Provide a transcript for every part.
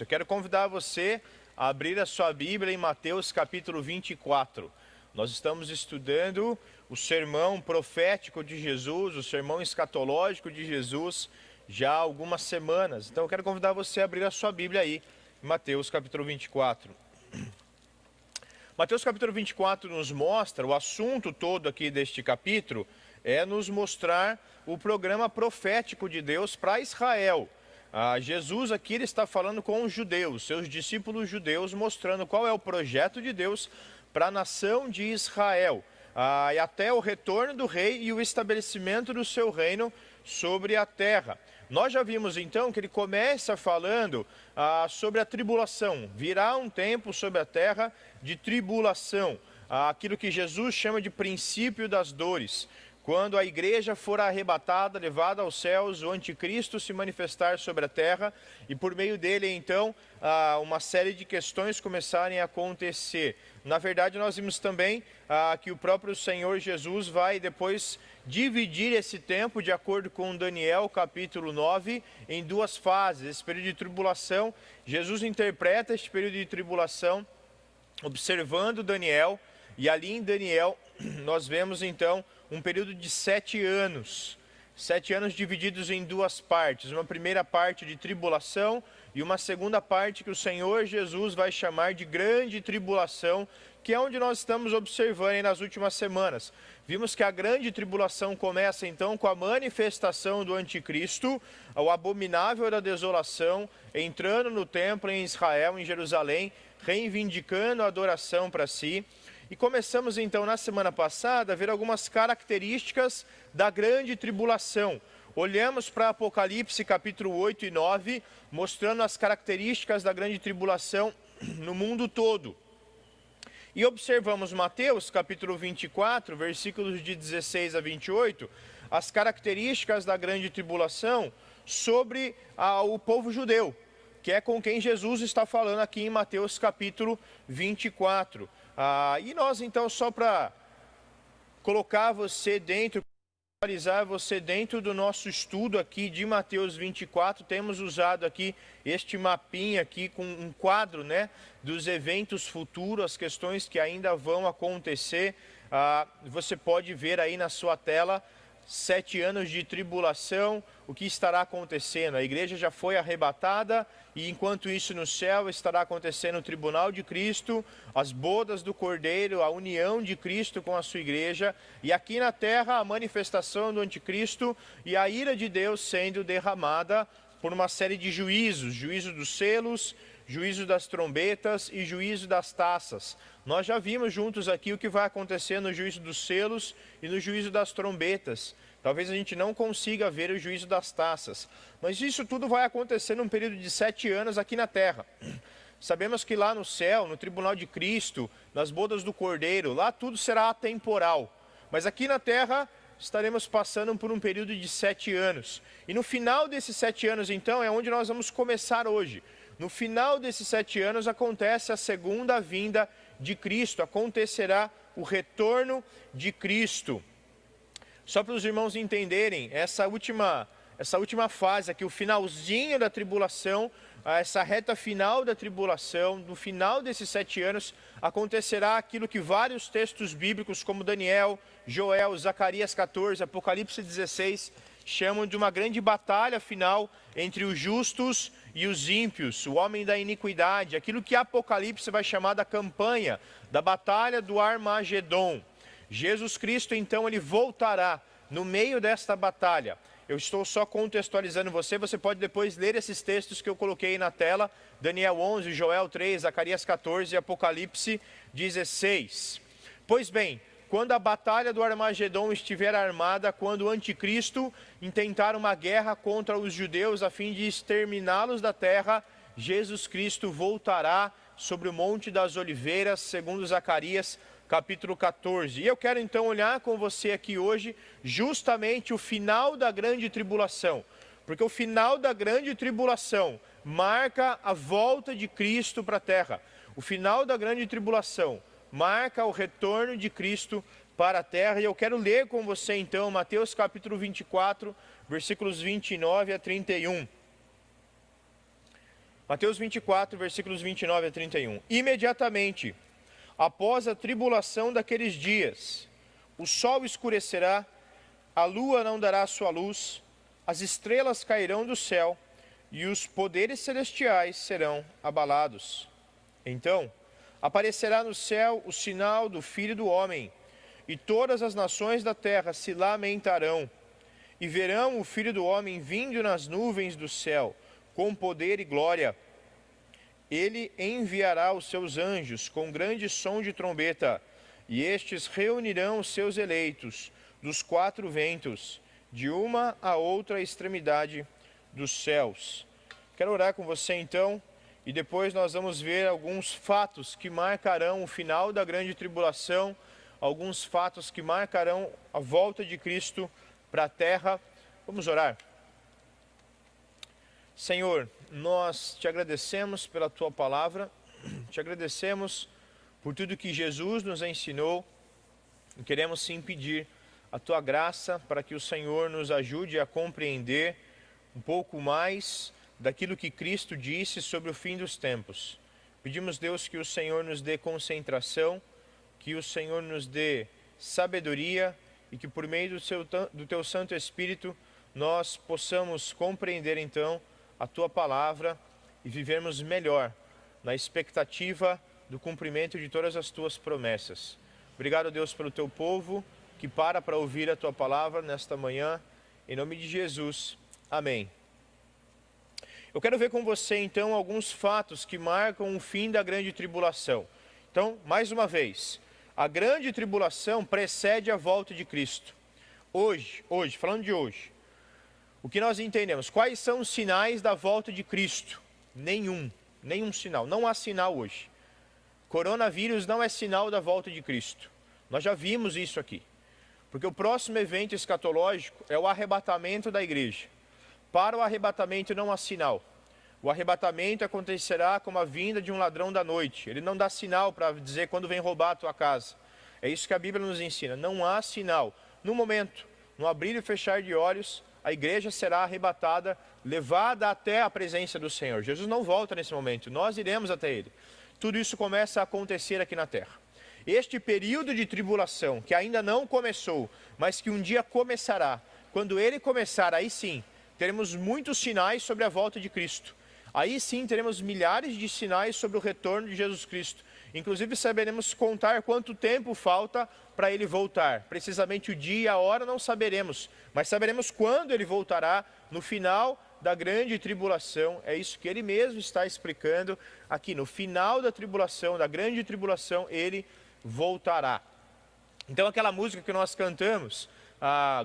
Eu quero convidar você a abrir a sua Bíblia em Mateus capítulo 24. Nós estamos estudando o sermão profético de Jesus, o sermão escatológico de Jesus, já há algumas semanas. Então eu quero convidar você a abrir a sua Bíblia aí, em Mateus capítulo 24. Mateus capítulo 24 nos mostra, o assunto todo aqui deste capítulo é nos mostrar o programa profético de Deus para Israel. Jesus aqui ele está falando com os judeus, seus discípulos judeus, mostrando qual é o projeto de Deus para a nação de Israel, e até o retorno do rei e o estabelecimento do seu reino sobre a terra. Nós já vimos então que ele começa falando sobre a tribulação. Virá um tempo sobre a terra de tribulação, aquilo que Jesus chama de princípio das dores. Quando a igreja for arrebatada, levada aos céus, o anticristo se manifestar sobre a terra e por meio dele, então, uma série de questões começarem a acontecer. Na verdade, nós vimos também que o próprio Senhor Jesus vai depois dividir esse tempo, de acordo com Daniel, capítulo 9, em duas fases. Esse período de tribulação, Jesus interpreta este período de tribulação, observando Daniel, e ali em Daniel nós vemos então um período de 7 anos. 7 anos divididos em duas partes. Uma primeira parte de tribulação e uma segunda parte que o Senhor Jesus vai chamar de grande tribulação, que é onde nós estamos observando aí nas últimas semanas. Vimos que a grande tribulação começa então com a manifestação do anticristo, o abominável da desolação, entrando no templo em Israel, em Jerusalém, reivindicando a adoração para si. E começamos então na semana passada a ver algumas características da grande tribulação. Olhamos para Apocalipse capítulo 8 e 9, mostrando as características da grande tribulação no mundo todo. E observamos Mateus capítulo 24, versículos de 16 a 28, as características da grande tribulação sobre o povo judeu, que é com quem Jesus está falando aqui em Mateus capítulo 24. E nós então, só para colocar você dentro, atualizar você dentro do nosso estudo aqui de Mateus 24, temos usado aqui este mapinha aqui com um quadro, né, dos eventos futuros, as questões que ainda vão acontecer. Você pode ver aí na sua tela 7 anos de tribulação, o que estará acontecendo. A igreja já foi arrebatada e enquanto isso no céu estará acontecendo o tribunal de Cristo, as bodas do Cordeiro, a união de Cristo com a sua igreja, e aqui na terra a manifestação do anticristo e a ira de Deus sendo derramada por uma série de juízos, juízo dos selos, juízo das trombetas e juízo das taças. Nós já vimos juntos aqui o que vai acontecer no juízo dos selos e no juízo das trombetas. Talvez a gente não consiga ver o juízo das taças, mas isso tudo vai acontecer num período de 7 anos aqui na terra. Sabemos que lá no céu, no tribunal de Cristo, nas bodas do Cordeiro, lá tudo será atemporal. Mas aqui na terra estaremos passando por um período de 7 anos. E no final desses 7 anos, então, é onde nós vamos começar hoje. No final desses 7 anos acontece a segunda vinda de Cristo, acontecerá o retorno de Cristo. Só para os irmãos entenderem, essa última fase aqui, o finalzinho da tribulação, essa reta final da tribulação, no final desses 7 anos, acontecerá aquilo que vários textos bíblicos, como Daniel, Joel, Zacarias 14, Apocalipse 16, chamam de uma grande batalha final entre os justos e os ímpios, o homem da iniquidade, aquilo que Apocalipse vai chamar da campanha, da batalha do Armagedon. Jesus Cristo, então, ele voltará no meio desta batalha. Eu estou só contextualizando você pode depois ler esses textos que eu coloquei na tela, Daniel 11, Joel 3, Zacarias 14 e Apocalipse 16. Pois bem, quando a batalha do Armagedon estiver armada, quando o anticristo intentar uma guerra contra os judeus a fim de exterminá-los da terra, Jesus Cristo voltará sobre o Monte das Oliveiras, segundo Zacarias capítulo 14. E eu quero então olhar com você aqui hoje justamente o final da grande tribulação, porque o final da grande tribulação marca a volta de Cristo para a terra. O final da grande tribulação marca o retorno de Cristo para a terra. E eu quero ler com você então Mateus capítulo 24, versículos 29 a 31. Mateus 24, versículos 29 a 31. Imediatamente, após a tribulação daqueles dias, o sol escurecerá, a lua não dará sua luz, as estrelas cairão do céu e os poderes celestiais serão abalados. Então, aparecerá no céu o sinal do Filho do Homem, e todas as nações da terra se lamentarão, e verão o Filho do Homem vindo nas nuvens do céu, com poder e glória. Ele enviará os seus anjos com grande som de trombeta, e estes reunirão os seus eleitos dos quatro ventos, de uma a outra extremidade dos céus. Quero orar com você então, e depois nós vamos ver alguns fatos que marcarão o final da grande tribulação, alguns fatos que marcarão a volta de Cristo para a terra. Vamos orar. Senhor, nós te agradecemos pela tua palavra, te agradecemos por tudo que Jesus nos ensinou, e queremos sim pedir a tua graça para que o Senhor nos ajude a compreender um pouco mais daquilo que Cristo disse sobre o fim dos tempos. Pedimos, Deus, que o Senhor nos dê concentração, que o Senhor nos dê sabedoria e que por meio do teu Santo Espírito nós possamos compreender então a tua palavra e vivermos melhor na expectativa do cumprimento de todas as tuas promessas. Obrigado, Deus, pelo teu povo que para ouvir a tua palavra nesta manhã. Em nome de Jesus. Amém. Eu quero ver com você então alguns fatos que marcam o fim da grande tribulação. Então, mais uma vez, a grande tribulação precede a volta de Cristo. Hoje, falando de hoje, o que nós entendemos? Quais são os sinais da volta de Cristo? Nenhum sinal, não há sinal hoje. Coronavírus não é sinal da volta de Cristo. Nós já vimos isso aqui. Porque o próximo evento escatológico é o arrebatamento da igreja. Para o arrebatamento não há sinal. O arrebatamento acontecerá como a vinda de um ladrão da noite. Ele não dá sinal para dizer quando vem roubar a tua casa. É isso que a Bíblia nos ensina. Não há sinal. No momento, no abrir e fechar de olhos, a igreja será arrebatada, levada até a presença do Senhor. Jesus não volta nesse momento, nós iremos até Ele. Tudo isso começa a acontecer aqui na terra. Este período de tribulação, que ainda não começou, mas que um dia começará, quando Ele começar, aí sim, teremos muitos sinais sobre a volta de Cristo. Aí sim teremos milhares de sinais sobre o retorno de Jesus Cristo. Inclusive saberemos contar quanto tempo falta para Ele voltar. Precisamente o dia e a hora não saberemos, mas saberemos quando Ele voltará no final da grande tribulação. É isso que Ele mesmo está explicando aqui. No final da tribulação, da grande tribulação, Ele voltará. Então aquela música que nós cantamos,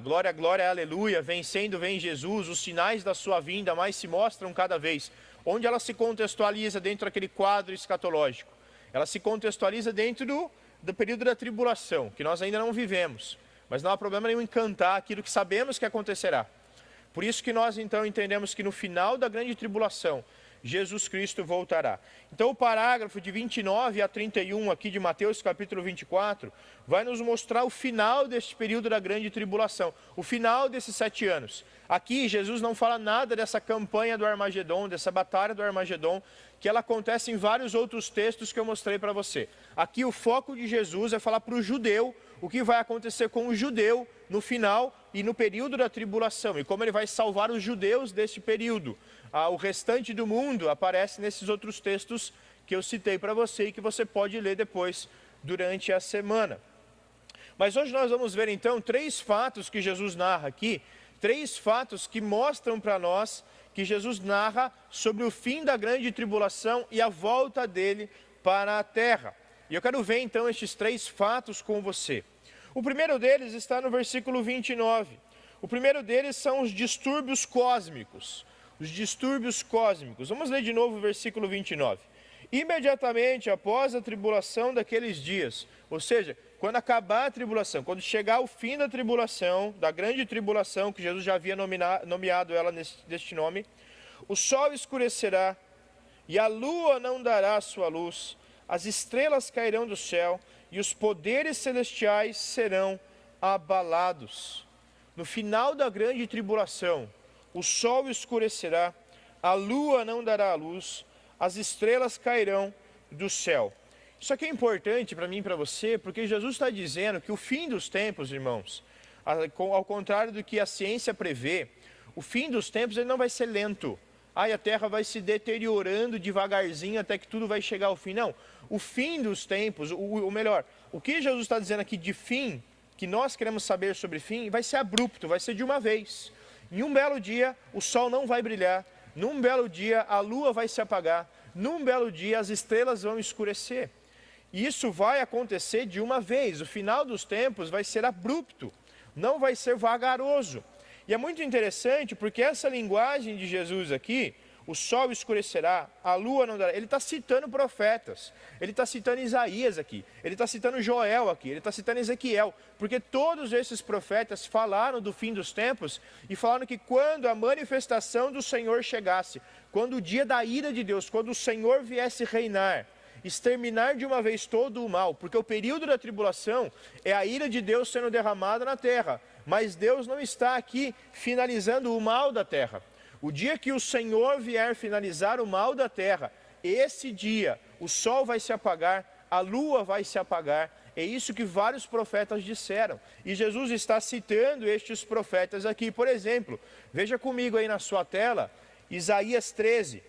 glória, glória, aleluia, vencendo vem Jesus, os sinais da sua vinda mais se mostram cada vez. Onde ela se contextualiza dentro daquele quadro escatológico? Ela se contextualiza dentro do período da tribulação, que nós ainda não vivemos. Mas não há problema nenhum em cantar aquilo que sabemos que acontecerá. Por isso que nós então entendemos que no final da grande tribulação, Jesus Cristo voltará. Então o parágrafo de 29 a 31 aqui de Mateus capítulo 24, vai nos mostrar o final deste período da grande tribulação, o final desses 7 anos. Aqui Jesus não fala nada dessa campanha do Armagedon, dessa batalha do Armagedon, que ela acontece em vários outros textos que eu mostrei para você. Aqui o foco de Jesus é falar para o judeu o que vai acontecer com o judeu no final e no período da tribulação, e como ele vai salvar os judeus desse período. O restante do mundo aparece nesses outros textos que eu citei para você e que você pode ler depois durante a semana. Mas hoje nós vamos ver então 3 fatos que Jesus narra aqui, 3 fatos que mostram para nós que Jesus narra sobre o fim da grande tribulação e a volta dele para a terra. E eu quero ver então estes 3 fatos com você. O primeiro deles está no versículo 29. O primeiro deles são os distúrbios cósmicos. Os distúrbios cósmicos. Vamos ler de novo o versículo 29. Imediatamente após a tribulação daqueles dias, ou seja, quando acabar a tribulação, quando chegar o fim da tribulação, da grande tribulação, que Jesus já havia nomeado ela deste nome, o sol escurecerá e a lua não dará sua luz, as estrelas cairão do céu e os poderes celestiais serão abalados. No final da grande tribulação, o sol escurecerá, a lua não dará a luz, as estrelas cairão do céu. Isso aqui é importante para mim e para você, porque Jesus está dizendo que o fim dos tempos, irmãos, ao contrário do que a ciência prevê, o fim dos tempos ele não vai ser lento. A terra vai se deteriorando devagarzinho até que tudo vai chegar ao fim. Não, o fim dos tempos, o melhor, o que Jesus está dizendo aqui de fim, que nós queremos saber sobre fim, vai ser abrupto, vai ser de uma vez. Em um belo dia, o sol não vai brilhar. Num belo dia, a lua vai se apagar. Num belo dia, as estrelas vão escurecer. E isso vai acontecer de uma vez. O final dos tempos vai ser abrupto, não vai ser vagaroso. E é muito interessante porque essa linguagem de Jesus aqui, o sol escurecerá, a lua não dará. Ele está citando profetas, ele está citando Isaías aqui, ele está citando Joel aqui, ele está citando Ezequiel, porque todos esses profetas falaram do fim dos tempos e falaram que quando a manifestação do Senhor chegasse, quando o dia da ira de Deus, quando o Senhor viesse reinar, exterminar de uma vez todo o mal, porque o período da tribulação é a ira de Deus sendo derramada na terra, mas Deus não está aqui finalizando o mal da terra. O dia que o Senhor vier finalizar o mal da terra, esse dia o sol vai se apagar, a lua vai se apagar. É isso que vários profetas disseram. E Jesus está citando estes profetas aqui. Por exemplo, veja comigo aí na sua tela, Isaías 13.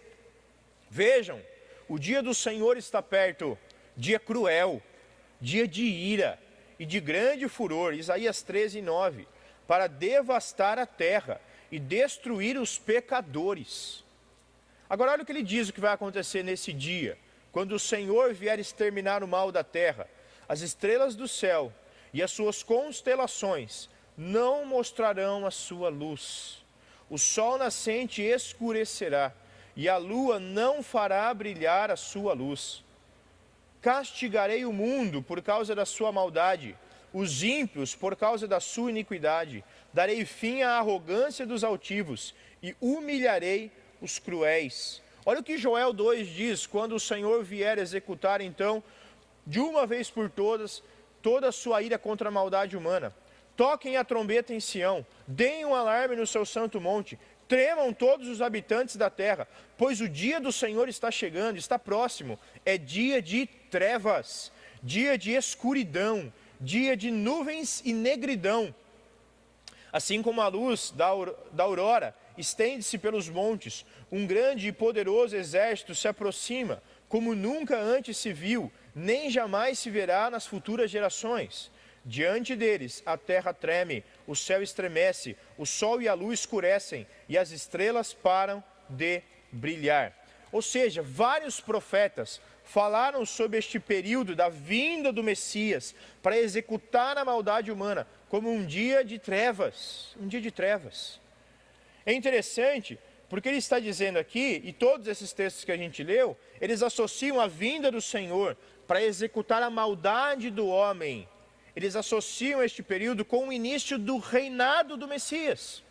Vejam, o dia do Senhor está perto, dia cruel, dia de ira e de grande furor. Isaías 13, 9. Para devastar a terra e destruir os pecadores. Agora olha o que ele diz o que vai acontecer nesse dia, quando o Senhor vier exterminar o mal da terra. As estrelas do céu e as suas constelações não mostrarão a sua luz. O sol nascente escurecerá e a lua não fará brilhar a sua luz. Castigarei o mundo por causa da sua maldade, os ímpios por causa da sua iniquidade. Darei fim à arrogância dos altivos e humilharei os cruéis. Olha o que Joel 2 diz, quando o Senhor vier executar então, de uma vez por todas, toda a sua ira contra a maldade humana. Toquem a trombeta em Sião, deem um alarme no seu santo monte, tremam todos os habitantes da terra, pois o dia do Senhor está chegando, está próximo. É dia de trevas, dia de escuridão, dia de nuvens e negridão. Assim como a luz da aurora estende-se pelos montes, um grande e poderoso exército se aproxima, como nunca antes se viu, nem jamais se verá nas futuras gerações. Diante deles a terra treme, o céu estremece, o sol e a lua escurecem, e as estrelas param de brilhar. Ou seja, vários profetas falaram sobre este período da vinda do Messias para executar a maldade humana como um dia de trevas, um dia de trevas. É interessante porque ele está dizendo aqui, e todos esses textos que a gente leu, eles associam a vinda do Senhor para executar a maldade do homem. Eles associam este período com o início do reinado do Messias.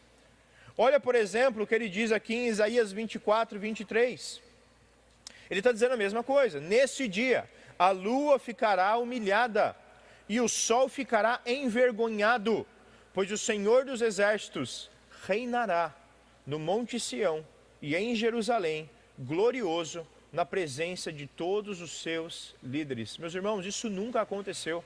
Olha, por exemplo, o que ele diz aqui em Isaías 24, 23. Ele está dizendo a mesma coisa. Nesse dia, a lua ficará humilhada e o sol ficará envergonhado, pois o Senhor dos exércitos reinará no Monte Sião e em Jerusalém, glorioso, na presença de todos os seus líderes. Meus irmãos, isso nunca aconteceu.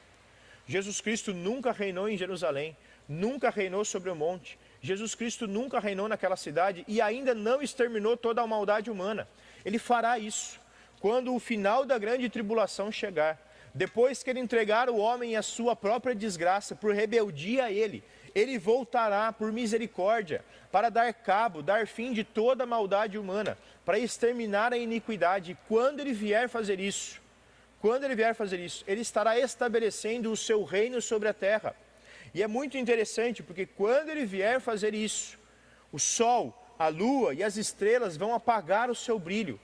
Jesus Cristo nunca reinou em Jerusalém, nunca reinou sobre o monte. Jesus Cristo nunca reinou naquela cidade e ainda não exterminou toda a maldade humana. Ele fará isso quando o final da grande tribulação chegar. Depois que ele entregar o homem à sua própria desgraça por rebeldia a ele, ele voltará por misericórdia para dar cabo, dar fim de toda a maldade humana, para exterminar a iniquidade. E quando ele vier fazer isso, ele estará estabelecendo o seu reino sobre a terra. E é muito interessante, porque quando ele vier fazer isso, o sol, a lua e as estrelas vão apagar o seu brilho,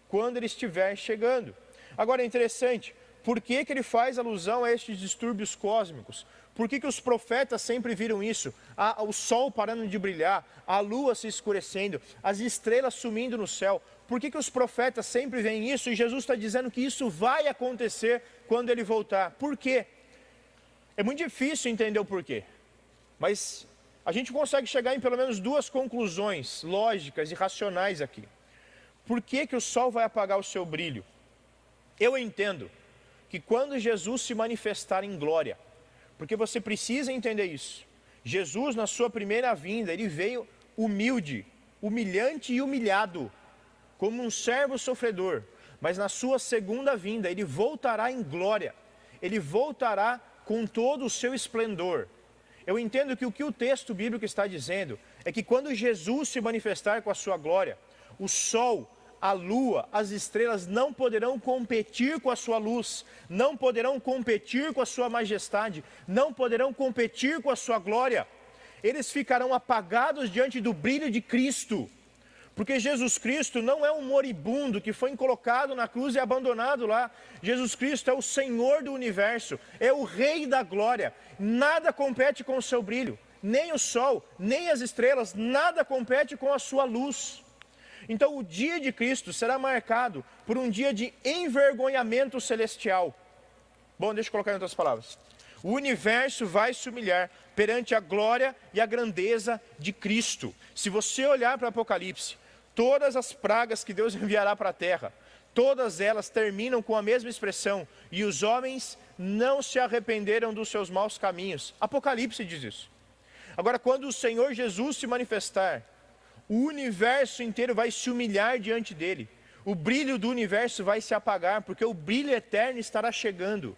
quando ele estiver chegando. Agora é interessante, por que ele faz alusão a estes distúrbios cósmicos? Por que os profetas sempre viram isso? O sol parando de brilhar, a lua se escurecendo, as estrelas sumindo no céu. Por que os profetas sempre veem isso? E Jesus está dizendo que isso vai acontecer quando ele voltar. Por quê? É muito difícil entender o porquê. Mas a gente consegue chegar em pelo menos duas conclusões lógicas e racionais aqui. Por que que o sol vai apagar o seu brilho? Eu entendo que quando Jesus se manifestar em glória, porque você precisa entender isso, Jesus na sua primeira vinda, ele veio humilde, humilhante e humilhado, como um servo sofredor, mas na sua segunda vinda, ele voltará em glória, ele voltará com todo o seu esplendor. Eu entendo que o texto bíblico está dizendo é que quando Jesus se manifestar com a sua glória, o sol, a lua, as estrelas não poderão competir com a sua luz, não poderão competir com a sua majestade, não poderão competir com a sua glória. Eles ficarão apagados diante do brilho de Cristo, porque Jesus Cristo não é um moribundo que foi colocado na cruz e abandonado lá. Jesus Cristo é o Senhor do universo, é o Rei da glória. Nada compete com o seu brilho, nem o sol, nem as estrelas, nada compete com a sua luz. Então o dia de Cristo será marcado por um dia de envergonhamento celestial. Bom, deixa eu colocar em outras palavras. O universo vai se humilhar perante a glória e a grandeza de Cristo. Se você olhar para o Apocalipse, todas as pragas que Deus enviará para a terra, todas elas terminam com a mesma expressão: e os homens não se arrependeram dos seus maus caminhos. Apocalipse diz isso. Agora, quando o Senhor Jesus se manifestar, o universo inteiro vai se humilhar diante dele. O brilho do universo vai se apagar, porque o brilho eterno estará chegando.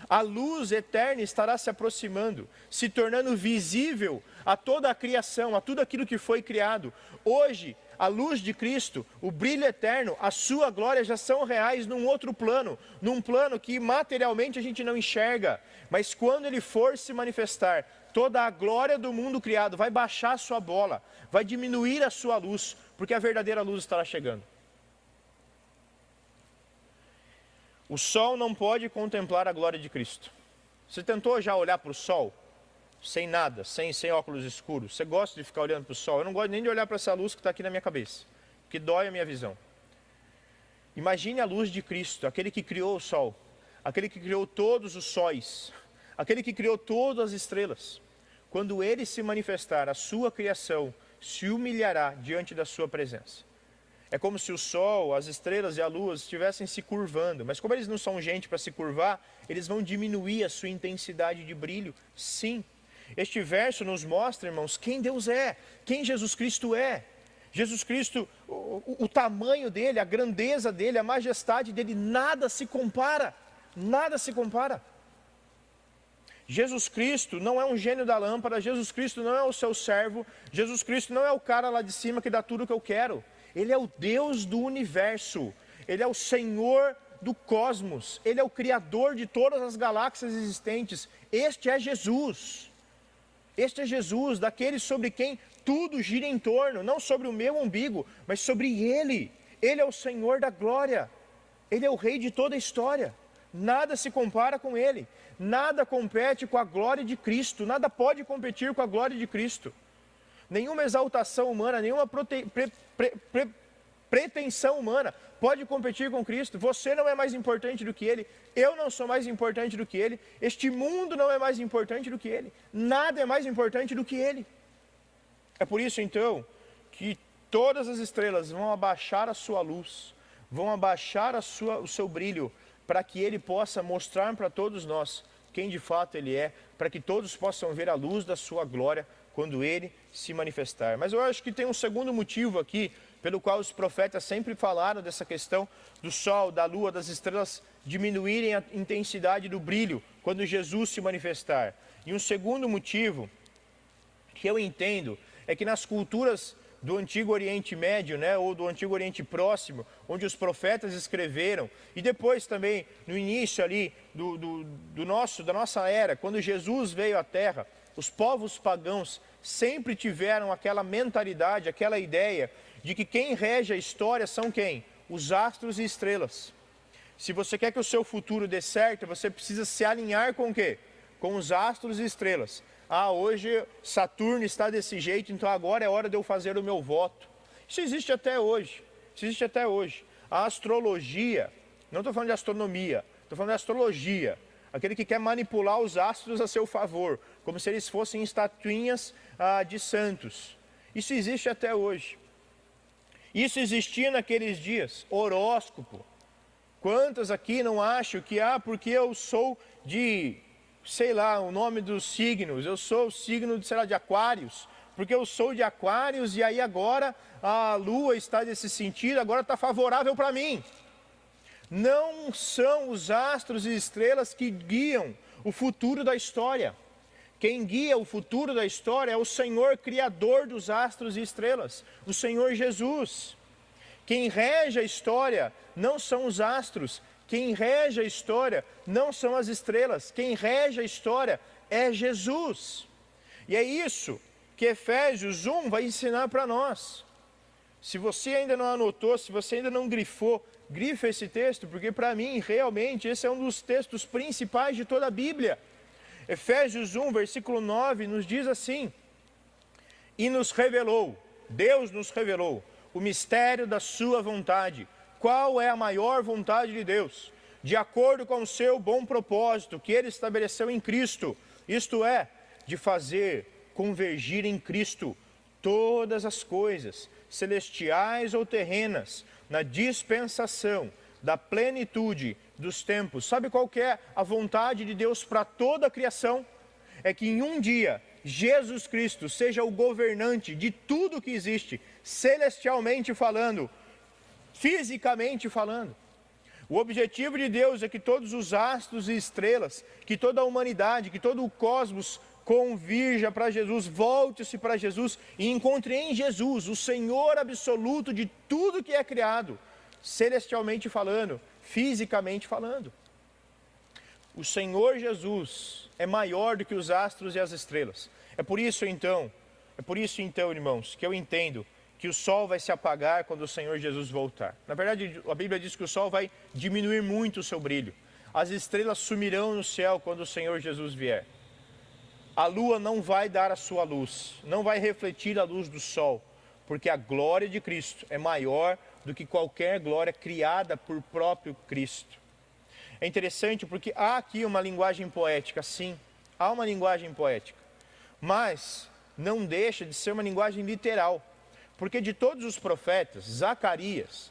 A luz eterna estará se aproximando, se tornando visível a toda a criação, a tudo aquilo que foi criado. Hoje, a luz de Cristo, o brilho eterno, a sua glória já são reais num outro plano, num plano que materialmente a gente não enxerga. Mas quando ele for se manifestar, toda a glória do mundo criado vai baixar a sua bola, vai diminuir a sua luz, porque a verdadeira luz estará chegando. O sol não pode contemplar a glória de Cristo. Você tentou já olhar para o sol? Sem nada, sem óculos escuros. Você gosta de ficar olhando para o sol? Eu não gosto nem de olhar para essa luz que está aqui na minha cabeça, que dói a minha visão. Imagine a luz de Cristo, aquele que criou o sol, aquele que criou todos os sóis, aquele que criou todas as estrelas. Quando ele se manifestar, a sua criação se humilhará diante da sua presença. É como se o sol, as estrelas e a lua estivessem se curvando. Mas como eles não são gente para se curvar, eles vão diminuir a sua intensidade de brilho. Sim. Este verso nos mostra, irmãos, quem Deus é, quem Jesus Cristo é. Jesus Cristo, o tamanho dele, a grandeza dele, a majestade dele, nada se compara. Nada se compara. Jesus Cristo não é um gênio da lâmpada, Jesus Cristo não é o seu servo, Jesus Cristo não é o cara lá de cima que dá tudo o que eu quero. Ele é o Deus do universo, ele é o Senhor do cosmos, ele é o Criador de todas as galáxias existentes. Este é Jesus, daquele sobre quem tudo gira em torno, não sobre o meu umbigo, mas sobre ele. Ele é o Senhor da glória, ele é o Rei de toda a história. Nada se compara com ele, nada compete com a glória de Cristo, nada pode competir com a glória de Cristo. Nenhuma exaltação humana, nenhuma pretensão humana pode competir com Cristo. Você não é mais importante do que Ele, eu não sou mais importante do que Ele, este mundo não é mais importante do que Ele, nada é mais importante do que Ele. É por isso então que todas as estrelas vão abaixar a sua luz, vão abaixar o seu brilho, para que Ele possa mostrar para todos nós quem de fato Ele é, para que todos possam ver a luz da sua glória quando Ele se manifestar. Mas eu acho que tem um segundo motivo aqui, pelo qual os profetas sempre falaram dessa questão do sol, da lua, das estrelas diminuírem a intensidade do brilho quando Jesus se manifestar. E um segundo motivo que eu entendo é que nas culturas do Antigo Oriente Médio, ou do Antigo Oriente Próximo, onde os profetas escreveram, e depois também no início ali da nossa era, quando Jesus veio à Terra, os povos pagãos sempre tiveram aquela mentalidade, aquela ideia de que quem rege a história são quem? Os astros e estrelas. Se você quer que o seu futuro dê certo, você precisa se alinhar com o quê? Com os astros e estrelas. Hoje Saturno está desse jeito, então agora é hora de eu fazer o meu voto. Isso existe até hoje. A astrologia, não estou falando de astronomia, estou falando de astrologia. Aquele que quer manipular os astros a seu favor, como se eles fossem estatuinhas de santos. Isso existe até hoje. Isso existia naqueles dias, horóscopo. Quantas aqui não acham que, porque eu sou de, sei lá, o nome dos signos, eu sou o signo, sei lá, de Aquários, porque eu sou de Aquários e aí agora a lua está nesse sentido, agora está favorável para mim. Não são os astros e estrelas que guiam o futuro da história. Quem guia o futuro da história é o Senhor Criador dos astros e estrelas, o Senhor Jesus. Quem rege a história não são os astros, quem rege a história não são as estrelas, quem rege a história é Jesus. E é isso que Efésios 1 vai ensinar para nós. Se você ainda não anotou, se você ainda não grifou, grifa esse texto, porque para mim, realmente, esse é um dos textos principais de toda a Bíblia. Efésios 1, versículo 9, nos diz assim: e nos revelou, Deus nos revelou, o mistério da sua vontade. Qual é a maior vontade de Deus? De acordo com o seu bom propósito, que Ele estabeleceu em Cristo, isto é, de fazer convergir em Cristo todas as coisas, celestiais ou terrenas, na dispensação da plenitude dos tempos. Sabe qual que é a vontade de Deus para toda a criação? É que em um dia, Jesus Cristo seja o governante de tudo que existe, celestialmente falando, fisicamente falando. O objetivo de Deus é que todos os astros e estrelas, que toda a humanidade, que todo o cosmos convirja para Jesus, volte-se para Jesus e encontre em Jesus o Senhor absoluto de tudo que é criado, celestialmente falando, fisicamente falando. O Senhor Jesus é maior do que os astros e as estrelas. É por isso então, irmãos, que eu entendo que o sol vai se apagar quando o Senhor Jesus voltar. Na verdade, a Bíblia diz que o sol vai diminuir muito o seu brilho. As estrelas sumirão no céu quando o Senhor Jesus vier. A lua não vai dar a sua luz, não vai refletir a luz do sol, porque a glória de Cristo é maior do que qualquer glória criada por próprio Cristo. É interessante porque há aqui uma linguagem poética, sim, há uma linguagem poética, mas não deixa de ser uma linguagem literal, porque de todos os profetas, Zacarias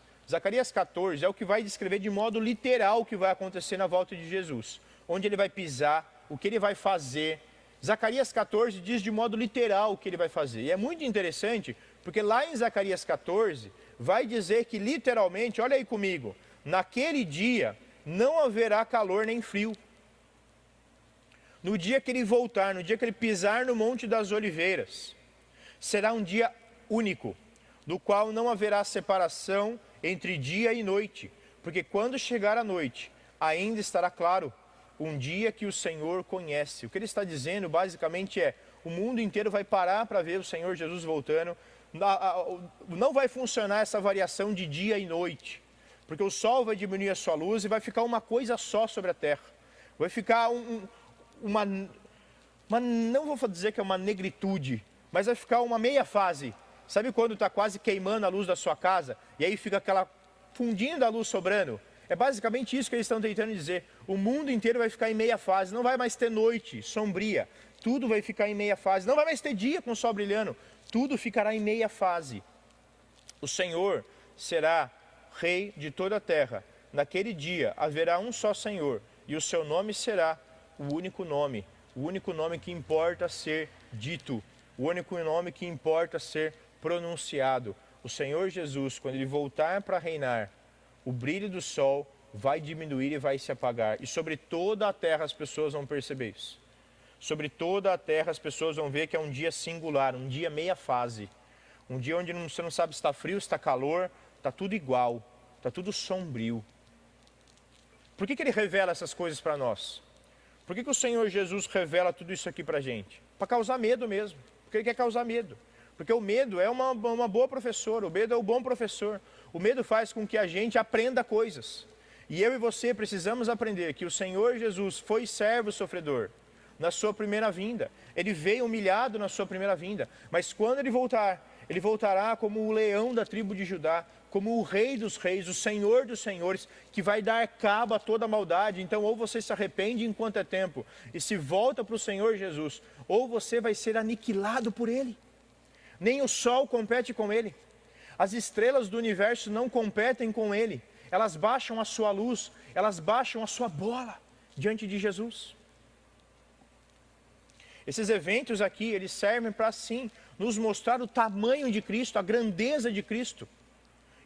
14 é o que vai descrever de modo literal o que vai acontecer na volta de Jesus, onde ele vai pisar, o que ele vai fazer. Zacarias 14 diz de modo literal o que ele vai fazer. E é muito interessante, porque lá em Zacarias 14, vai dizer que literalmente, olha aí comigo, naquele dia não haverá calor nem frio. No dia que ele voltar, no dia que ele pisar no Monte das Oliveiras, será um dia único, do qual não haverá separação entre dia e noite, porque quando chegar a noite, ainda estará claro, um dia que o Senhor conhece. O que ele está dizendo basicamente é, o mundo inteiro vai parar para ver o Senhor Jesus voltando, não vai funcionar essa variação de dia e noite, porque o sol vai diminuir a sua luz e vai ficar uma coisa só sobre a terra, vai ficar não vou dizer que é uma negritude, mas vai ficar uma meia fase. Sabe quando está quase queimando a luz da sua casa, e aí fica aquela fundinho da luz sobrando? É basicamente isso que eles estão tentando dizer. O mundo inteiro vai ficar em meia fase, não vai mais ter noite sombria, tudo vai ficar em meia fase, não vai mais ter dia com o sol brilhando, tudo ficará em meia fase. O Senhor será Rei de toda a terra. Naquele dia haverá um só Senhor, e o seu nome será o único nome que importa ser dito, o único nome que importa ser pronunciado. O Senhor Jesus, quando ele voltar para reinar, o brilho do sol vai diminuir e vai se apagar. E sobre toda a terra as pessoas vão perceber isso. Sobre toda a terra as pessoas vão ver que é um dia singular, um dia meia fase. Um dia onde você não sabe se está frio, se está calor, está tudo igual, está tudo sombrio. Por que ele revela essas coisas para nós? Por que o Senhor Jesus revela tudo isso aqui para a gente? Para causar medo mesmo, porque ele quer causar medo. Porque o medo é uma boa professora, o medo é o bom professor. O medo faz com que a gente aprenda coisas. E eu e você precisamos aprender que o Senhor Jesus foi servo sofredor na sua primeira vinda. Ele veio humilhado na sua primeira vinda. Mas quando ele voltará como o leão da tribo de Judá, como o rei dos reis, o senhor dos senhores, que vai dar cabo a toda a maldade. Então, ou você se arrepende enquanto é tempo e se volta para o Senhor Jesus, ou você vai ser aniquilado por ele. Nem o sol compete com ele. As estrelas do universo não competem com ele. Elas baixam a sua luz, elas baixam a sua bola diante de Jesus. Esses eventos aqui, eles servem para sim, nos mostrar o tamanho de Cristo, a grandeza de Cristo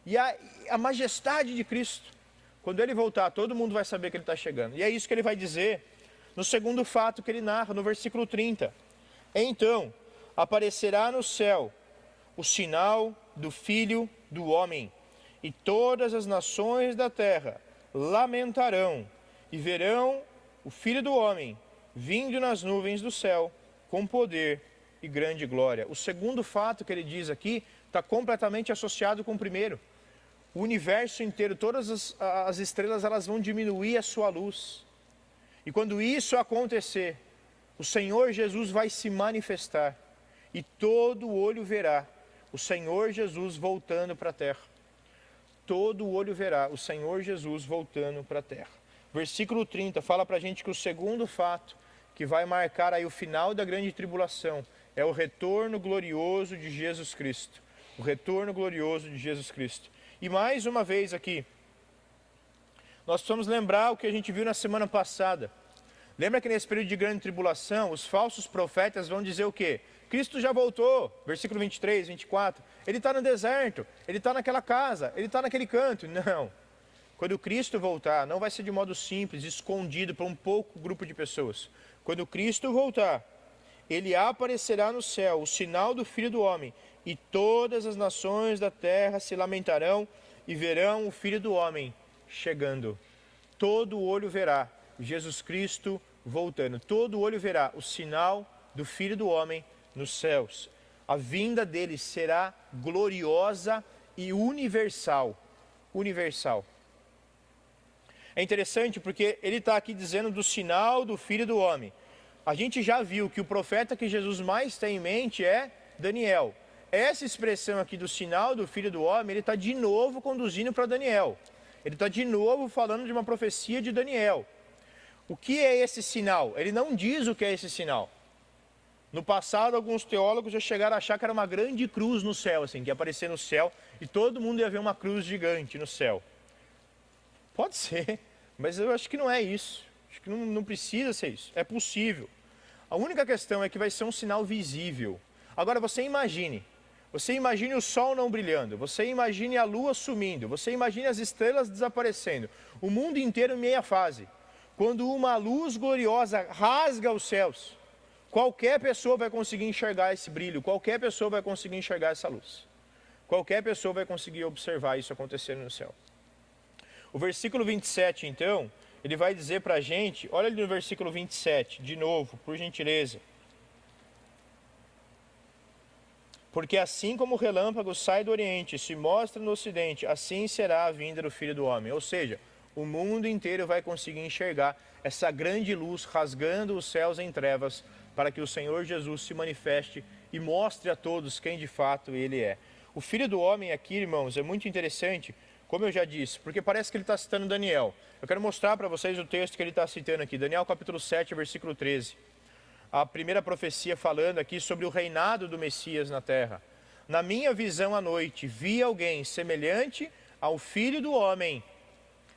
e a majestade de Cristo. Quando ele voltar, todo mundo vai saber que ele está chegando. E é isso que ele vai dizer no segundo fato que ele narra, no versículo 30. Então, aparecerá no céu o sinal do Filho do Homem, e todas as nações da terra lamentarão e verão o Filho do Homem vindo nas nuvens do céu com poder e grande glória. O segundo fato que ele diz aqui está completamente associado com o primeiro. O universo inteiro, todas as estrelas, elas vão diminuir a sua luz. E quando isso acontecer, o Senhor Jesus vai se manifestar e todo olho verá o Senhor Jesus voltando para a terra. Todo olho verá o Senhor Jesus voltando para a terra. Versículo 30 fala para a gente que o segundo fato que vai marcar aí o final da grande tribulação é o retorno glorioso de Jesus Cristo. O retorno glorioso de Jesus Cristo. E mais uma vez aqui, nós precisamos lembrar o que a gente viu na semana passada. Lembra que nesse período de grande tribulação, os falsos profetas vão dizer o quê? Cristo já voltou, versículo 23, 24. Ele está no deserto, ele está naquela casa, ele está naquele canto. Não. Quando Cristo voltar, não vai ser de modo simples, escondido para um pouco grupo de pessoas. Quando Cristo voltar, ele aparecerá no céu, o sinal do Filho do Homem, e todas as nações da terra se lamentarão e verão o Filho do Homem chegando. Todo olho verá Jesus Cristo voltando. Todo olho verá o sinal do Filho do Homem nos céus. A vinda dele será gloriosa e universal. Universal. É interessante porque ele está aqui dizendo do sinal do Filho do Homem. A gente já viu que o profeta que Jesus mais tem em mente é Daniel. Essa expressão aqui do sinal do Filho do Homem, ele está de novo conduzindo para Daniel. Ele está de novo falando de uma profecia de Daniel. O que é esse sinal? Ele não diz o que é esse sinal. No passado, alguns teólogos já chegaram a achar que era uma grande cruz no céu, assim, que ia aparecer no céu e todo mundo ia ver uma cruz gigante no céu. Pode ser, mas eu acho que não é isso. Acho que não precisa ser isso. É possível. A única questão é que vai ser um sinal visível. Agora você imagine o sol não brilhando, você imagine a lua sumindo, você imagine as estrelas desaparecendo, o mundo inteiro em meia fase. Quando uma luz gloriosa rasga os céus, qualquer pessoa vai conseguir enxergar esse brilho, qualquer pessoa vai conseguir enxergar essa luz. Qualquer pessoa vai conseguir observar isso acontecendo no céu. O versículo 27, então, ele vai dizer para a gente, olha ali no versículo 27, de novo, por gentileza. Porque assim como o relâmpago sai do Oriente e se mostra no Ocidente, assim será a vinda do Filho do Homem. Ou seja, o mundo inteiro vai conseguir enxergar essa grande luz rasgando os céus em trevas para que o Senhor Jesus se manifeste e mostre a todos quem de fato Ele é. O Filho do Homem aqui, irmãos, é muito interessante, como eu já disse, porque parece que ele está citando Daniel. Eu quero mostrar para vocês o texto que ele está citando aqui, Daniel capítulo 7, versículo 13. A primeira profecia falando aqui sobre o reinado do Messias na terra. Na minha visão à noite, vi alguém semelhante ao Filho do Homem.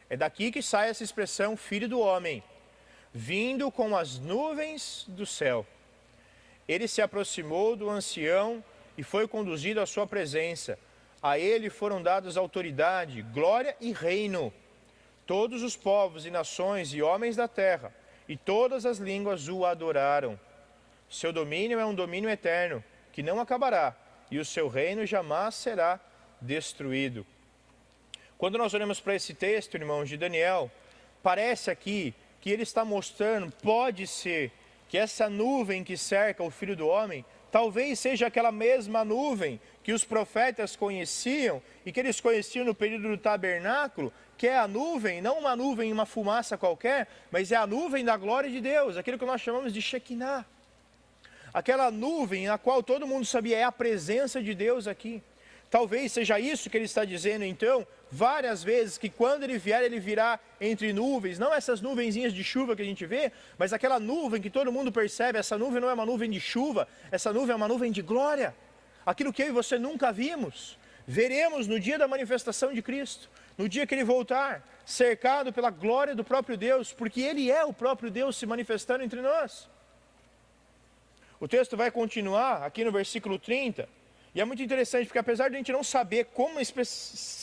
É daqui que sai essa expressão, Filho do Homem, vindo com as nuvens do céu. Ele se aproximou do ancião e foi conduzido à sua presença. A ele foram dados autoridade, glória e reino. Todos os povos e nações e homens da terra, e todas as línguas o adoraram. Seu domínio é um domínio eterno, que não acabará, e o seu reino jamais será destruído. Quando nós olhamos para esse texto, irmãos, de Daniel, parece aqui que ele está mostrando, pode ser, que essa nuvem que cerca o Filho do Homem, talvez seja aquela mesma nuvem que os profetas conheciam, e que eles conheciam no período do tabernáculo, que é a nuvem, não uma nuvem, uma fumaça qualquer, mas é a nuvem da glória de Deus, aquilo que nós chamamos de Shekinah. Aquela nuvem a qual todo mundo sabia é a presença de Deus aqui. Talvez seja isso que ele está dizendo então, várias vezes, que quando ele vier, ele virá entre nuvens, não essas nuvenzinhas de chuva que a gente vê, mas aquela nuvem que todo mundo percebe, essa nuvem não é uma nuvem de chuva, essa nuvem é uma nuvem de glória. Aquilo que eu e você nunca vimos. Veremos no dia da manifestação de Cristo, no dia que Ele voltar, cercado pela glória do próprio Deus, porque Ele é o próprio Deus se manifestando entre nós. O texto vai continuar aqui no versículo 30, e é muito interessante, porque apesar de a gente não saber como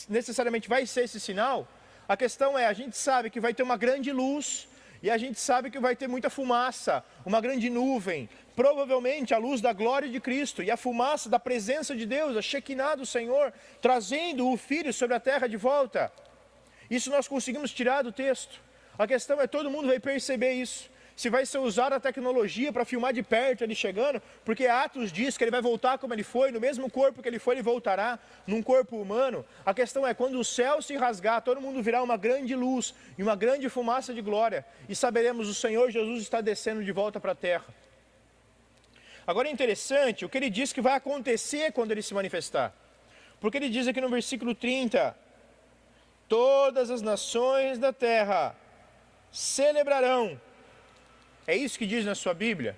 necessariamente vai ser esse sinal, a questão é, a gente sabe que vai ter uma grande luz, e a gente sabe que vai ter muita fumaça, uma grande nuvem, provavelmente a luz da glória de Cristo, e a fumaça da presença de Deus, a Shekinah do Senhor, trazendo o Filho sobre a terra de volta. Isso nós conseguimos tirar do texto. A questão é, todo mundo vai perceber isso. Se vai ser usada a tecnologia para filmar de perto ele chegando, porque Atos diz que ele vai voltar como ele foi, no mesmo corpo que ele foi, ele voltará, num corpo humano. A questão é, quando o céu se rasgar, todo mundo virá uma grande luz e uma grande fumaça de glória, e saberemos, o Senhor Jesus está descendo de volta para a terra. Agora é interessante o que ele diz que vai acontecer quando ele se manifestar. Porque ele diz aqui no versículo 30, todas as nações da terra celebrarão. É isso que diz na sua Bíblia?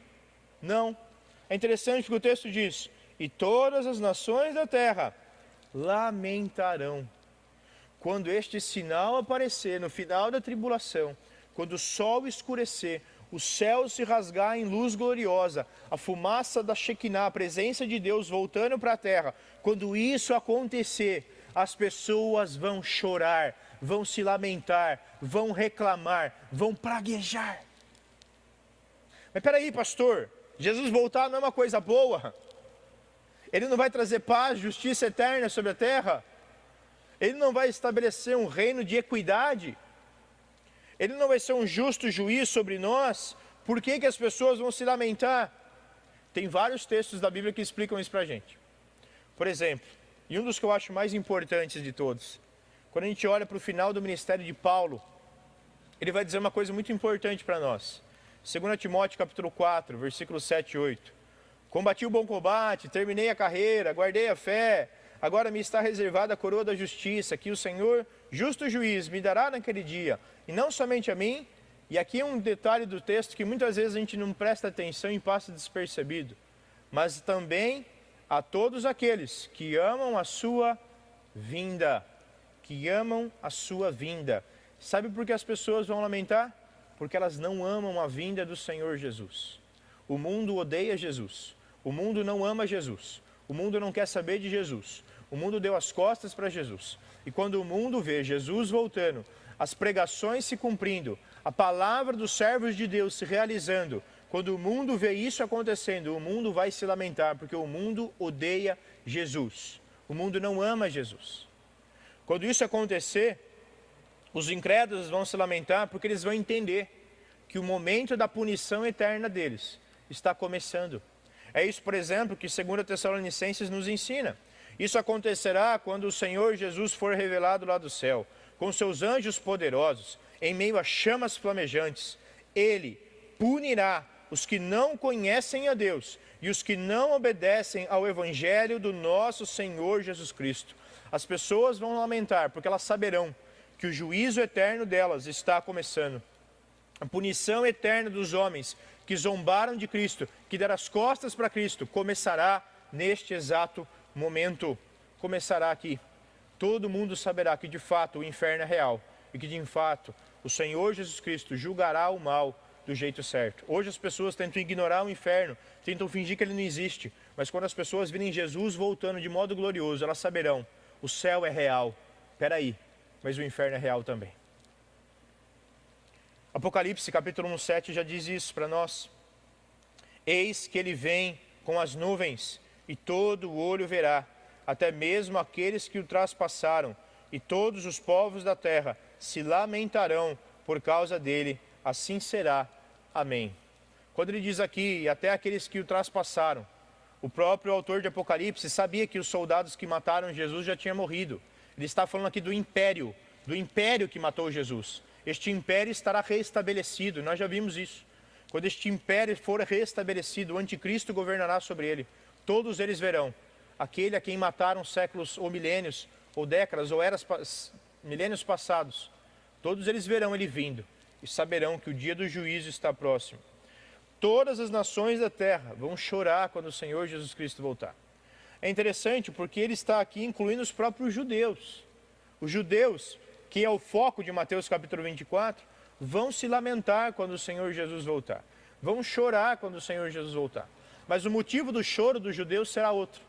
Não. É interessante que o texto diz, e todas as nações da terra lamentarão. Quando este sinal aparecer no final da tribulação, quando o sol escurecer, o céu se rasgar em luz gloriosa, a fumaça da Shekinah, a presença de Deus voltando para a terra, quando isso acontecer, as pessoas vão chorar, vão se lamentar, vão reclamar, vão praguejar. Mas peraí, pastor, Jesus voltar não é uma coisa boa? Ele não vai trazer paz, justiça eterna sobre a terra? Ele não vai estabelecer um reino de equidade? Ele não vai ser um justo juiz sobre nós? Por que as pessoas vão se lamentar? Tem vários textos da Bíblia que explicam isso para a gente. Por exemplo, e um dos que eu acho mais importantes de todos, quando a gente olha para o final do ministério de Paulo, ele vai dizer uma coisa muito importante para nós. 2 Timóteo capítulo 4, versículos 7 e 8. Combati o bom combate, terminei a carreira, guardei a fé, agora me está reservada a coroa da justiça, que o Senhor, justo juiz, me dará naquele dia, e não somente a mim. E aqui é um detalhe do texto que muitas vezes a gente não presta atenção e passa despercebido, mas também a todos aqueles que amam a sua vinda, que amam a sua vinda. Sabe por que as pessoas vão lamentar? Porque elas não amam a vinda do Senhor Jesus. O mundo odeia Jesus. O mundo não ama Jesus. O mundo não quer saber de Jesus. O mundo deu as costas para Jesus. E quando o mundo vê Jesus voltando, as pregações se cumprindo, a palavra dos servos de Deus se realizando, quando o mundo vê isso acontecendo, o mundo vai se lamentar, porque o mundo odeia Jesus. O mundo não ama Jesus. Quando isso acontecer, os incrédulos vão se lamentar porque eles vão entender que o momento da punição eterna deles está começando. É isso, por exemplo, que 2 Tessalonicenses nos ensina. Isso acontecerá quando o Senhor Jesus for revelado lá do céu, com seus anjos poderosos, em meio a chamas flamejantes. Ele punirá os que não conhecem a Deus e os que não obedecem ao Evangelho do nosso Senhor Jesus Cristo. As pessoas vão lamentar porque elas saberão que o juízo eterno delas está começando. A punição eterna dos homens que zombaram de Cristo, que deram as costas para Cristo, começará neste exato momento. Começará aqui. Todo mundo saberá que de fato o inferno é real e que de fato o Senhor Jesus Cristo julgará o mal do jeito certo. Hoje as pessoas tentam ignorar o inferno, tentam fingir que ele não existe, mas quando as pessoas virem Jesus voltando de modo glorioso, elas saberão, o céu é real. Peraí, mas o inferno é real também. Apocalipse capítulo 1:7 já diz isso para nós. Eis que ele vem com as nuvens, e todo o olho verá, até mesmo aqueles que o traspassaram, e todos os povos da terra se lamentarão por causa dele, assim será. Amém. Quando ele diz aqui, até aqueles que o traspassaram, o próprio autor de Apocalipse sabia que os soldados que mataram Jesus já tinham morrido. Ele está falando aqui do império que matou Jesus. Este império estará restabelecido, nós já vimos isso. Quando este império for restabelecido, o anticristo governará sobre ele. Todos eles verão aquele a quem mataram séculos ou milênios, ou décadas, ou milênios passados. Todos eles verão ele vindo e saberão que o dia do juízo está próximo. Todas as nações da terra vão chorar quando o Senhor Jesus Cristo voltar. É interessante porque ele está aqui incluindo os próprios judeus. Os judeus, que é o foco de Mateus capítulo 24, vão se lamentar quando o Senhor Jesus voltar. Vão chorar quando o Senhor Jesus voltar. Mas o motivo do choro dos judeus será outro.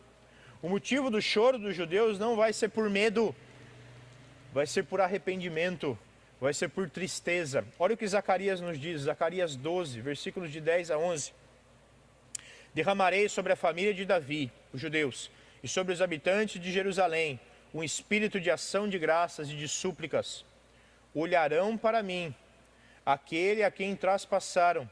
O motivo do choro dos judeus não vai ser por medo, vai ser por arrependimento, vai ser por tristeza. Olha o que Zacarias nos diz, Zacarias 12, versículos de 10 a 11. Derramarei sobre a família de Davi, os judeus, e sobre os habitantes de Jerusalém, um espírito de ação de graças e de súplicas. Olharão para mim, aquele a quem traspassaram,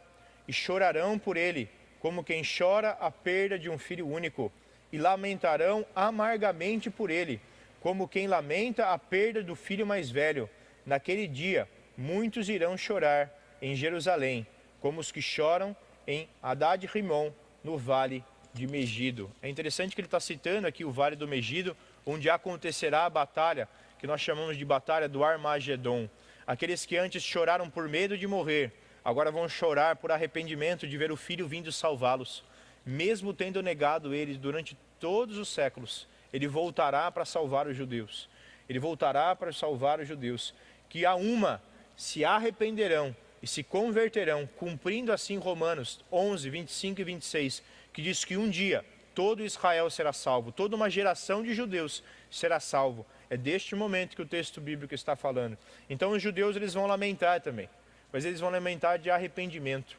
e chorarão por ele, como quem chora a perda de um filho único, e lamentarão amargamente por ele, como quem lamenta a perda do filho mais velho. Naquele dia, muitos irão chorar em Jerusalém, como os que choram em Hadad-Rimon, no vale de Megido. É interessante que ele está citando aqui o vale do Megido, onde acontecerá a batalha, que nós chamamos de batalha do Armagedon. Aqueles que antes choraram por medo de morrer, agora vão chorar por arrependimento de ver o Filho vindo salvá-los. Mesmo tendo negado eles durante todos os séculos, ele voltará para salvar os judeus. Ele voltará para salvar os judeus, que a uma se arrependerão e se converterão, cumprindo assim Romanos 11, 25 e 26, que diz que um dia todo Israel será salvo, toda uma geração de judeus será salvo. É deste momento que o texto bíblico está falando. Então os judeus eles vão lamentar também, mas eles vão lamentar de arrependimento.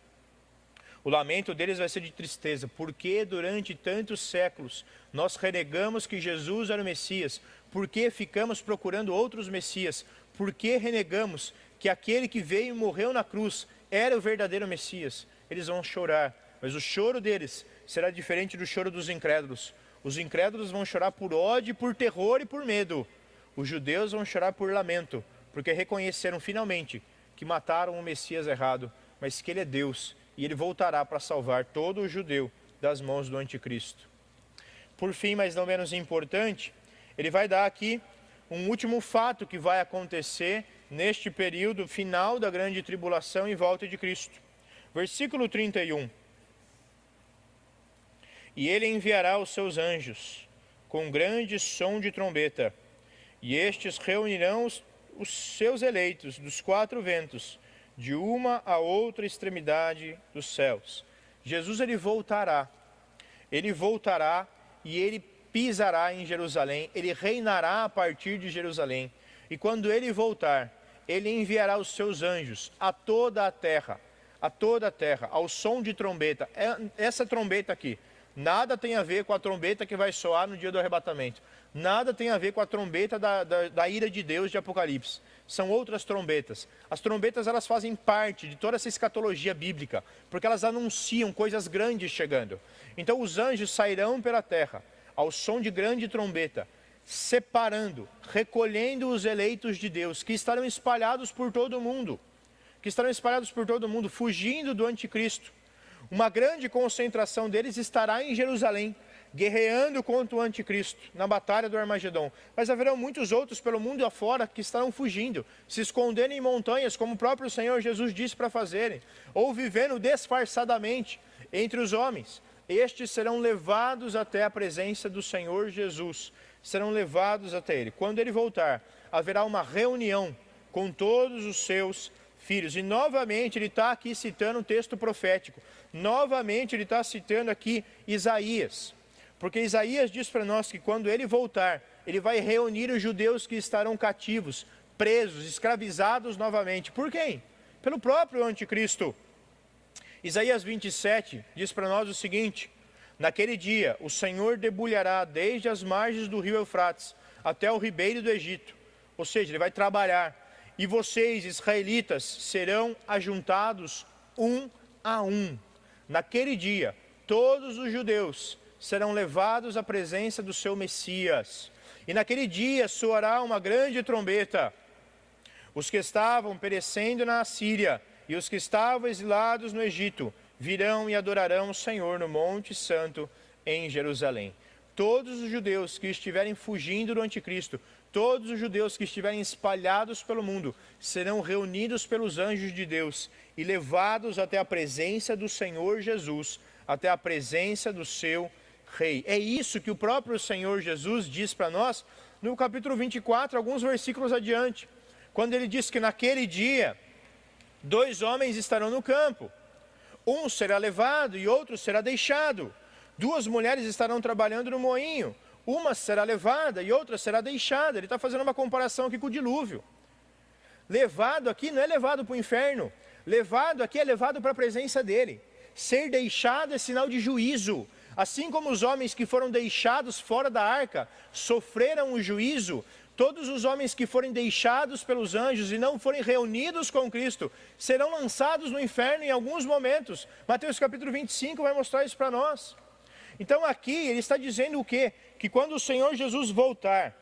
O lamento deles vai ser de tristeza, porque durante tantos séculos nós renegamos que Jesus era o Messias, porque ficamos procurando outros Messias, porque renegamos que aquele que veio e morreu na cruz era o verdadeiro Messias. Eles vão chorar, mas o choro deles será diferente do choro dos incrédulos. Os incrédulos vão chorar por ódio, por terror e por medo. Os judeus vão chorar por lamento, porque reconheceram finalmente que mataram o Messias errado, mas que ele é Deus, e ele voltará para salvar todo o judeu das mãos do anticristo. Por fim, mas não menos importante, ele vai dar aqui um último fato que vai acontecer neste período final da grande tribulação em volta de Cristo. Versículo 31. E ele enviará os seus anjos com grande som de trombeta, e estes reunirão os seus eleitos dos quatro ventos, de uma a outra extremidade dos céus. Jesus ele voltará e ele pisará em Jerusalém, ele reinará a partir de Jerusalém. E quando ele voltar, ele enviará os seus anjos a toda a terra, ao som de trombeta. Essa trombeta aqui, nada tem a ver com a trombeta que vai soar no dia do arrebatamento. Nada tem a ver com a trombeta da ira de Deus de Apocalipse. São outras trombetas. As trombetas elas fazem parte de toda essa escatologia bíblica, porque elas anunciam coisas grandes chegando. Então os anjos sairão pela terra, ao som de grande trombeta, separando, recolhendo os eleitos de Deus, que estarão espalhados por todo o mundo, fugindo do anticristo. Uma grande concentração deles estará em Jerusalém, guerreando contra o anticristo, na batalha do Armagedon. Mas haverão muitos outros pelo mundo afora que estarão fugindo, se escondendo em montanhas, como o próprio Senhor Jesus disse para fazerem, ou vivendo disfarçadamente entre os homens. Estes serão levados até a presença do Senhor Jesus, serão levados até Ele. Quando Ele voltar, haverá uma reunião com todos os seus filhos. E novamente Ele está aqui citando um texto profético. Novamente Ele está citando aqui Isaías. Porque Isaías diz para nós que quando Ele voltar, Ele vai reunir os judeus que estarão cativos, presos, escravizados novamente. Por quem? Pelo próprio anticristo. Isaías 27 diz para nós o seguinte: naquele dia o Senhor debulhará desde as margens do rio Eufrates até o ribeiro do Egito. Ou seja, Ele vai trabalhar. E vocês, israelitas, serão ajuntados um a um. Naquele dia, todos os judeus serão levados à presença do seu Messias. E naquele dia soará uma grande trombeta. Os que estavam perecendo na Assíria e os que estavam exilados no Egito virão e adorarão o Senhor no Monte Santo em Jerusalém. Todos os judeus que estiverem fugindo do anticristo, todos os judeus que estiverem espalhados pelo mundo, serão reunidos pelos anjos de Deus e levados até a presença do Senhor Jesus, até a presença do seu rei. É isso que o próprio Senhor Jesus diz para nós no capítulo 24, alguns versículos adiante, quando ele diz que naquele dia 2 homens estarão no campo, um será levado e outro será deixado. 2 mulheres estarão trabalhando no moinho, uma será levada e outra será deixada. Ele está fazendo uma comparação aqui com o dilúvio. Levado aqui não é levado para o inferno, levado aqui é levado para a presença dele. Ser deixado é sinal de juízo. Assim como os homens que foram deixados fora da arca sofreram o juízo, todos os homens que forem deixados pelos anjos e não forem reunidos com Cristo serão lançados no inferno em alguns momentos. Mateus capítulo 25 vai mostrar isso para nós. Então aqui ele está dizendo o quê? Que quando o Senhor Jesus voltar,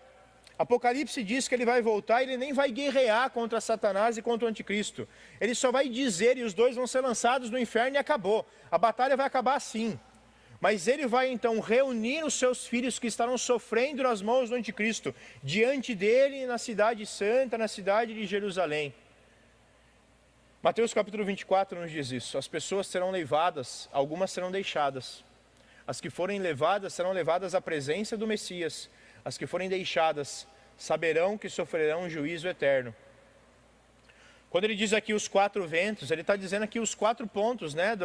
Apocalipse diz que ele vai voltar e ele nem vai guerrear contra Satanás e contra o anticristo. Ele só vai dizer e os dois vão ser lançados no inferno e acabou. A batalha vai acabar assim. Mas ele vai então reunir os seus filhos que estarão sofrendo nas mãos do anticristo, diante dele na cidade santa, na cidade de Jerusalém. Mateus capítulo 24 nos diz isso. As pessoas serão levadas, algumas serão deixadas. As que forem levadas serão levadas à presença do Messias. As que forem deixadas saberão que sofrerão juízo eterno. Quando ele diz aqui os 4 ventos, ele está dizendo aqui os 4 pontos, né,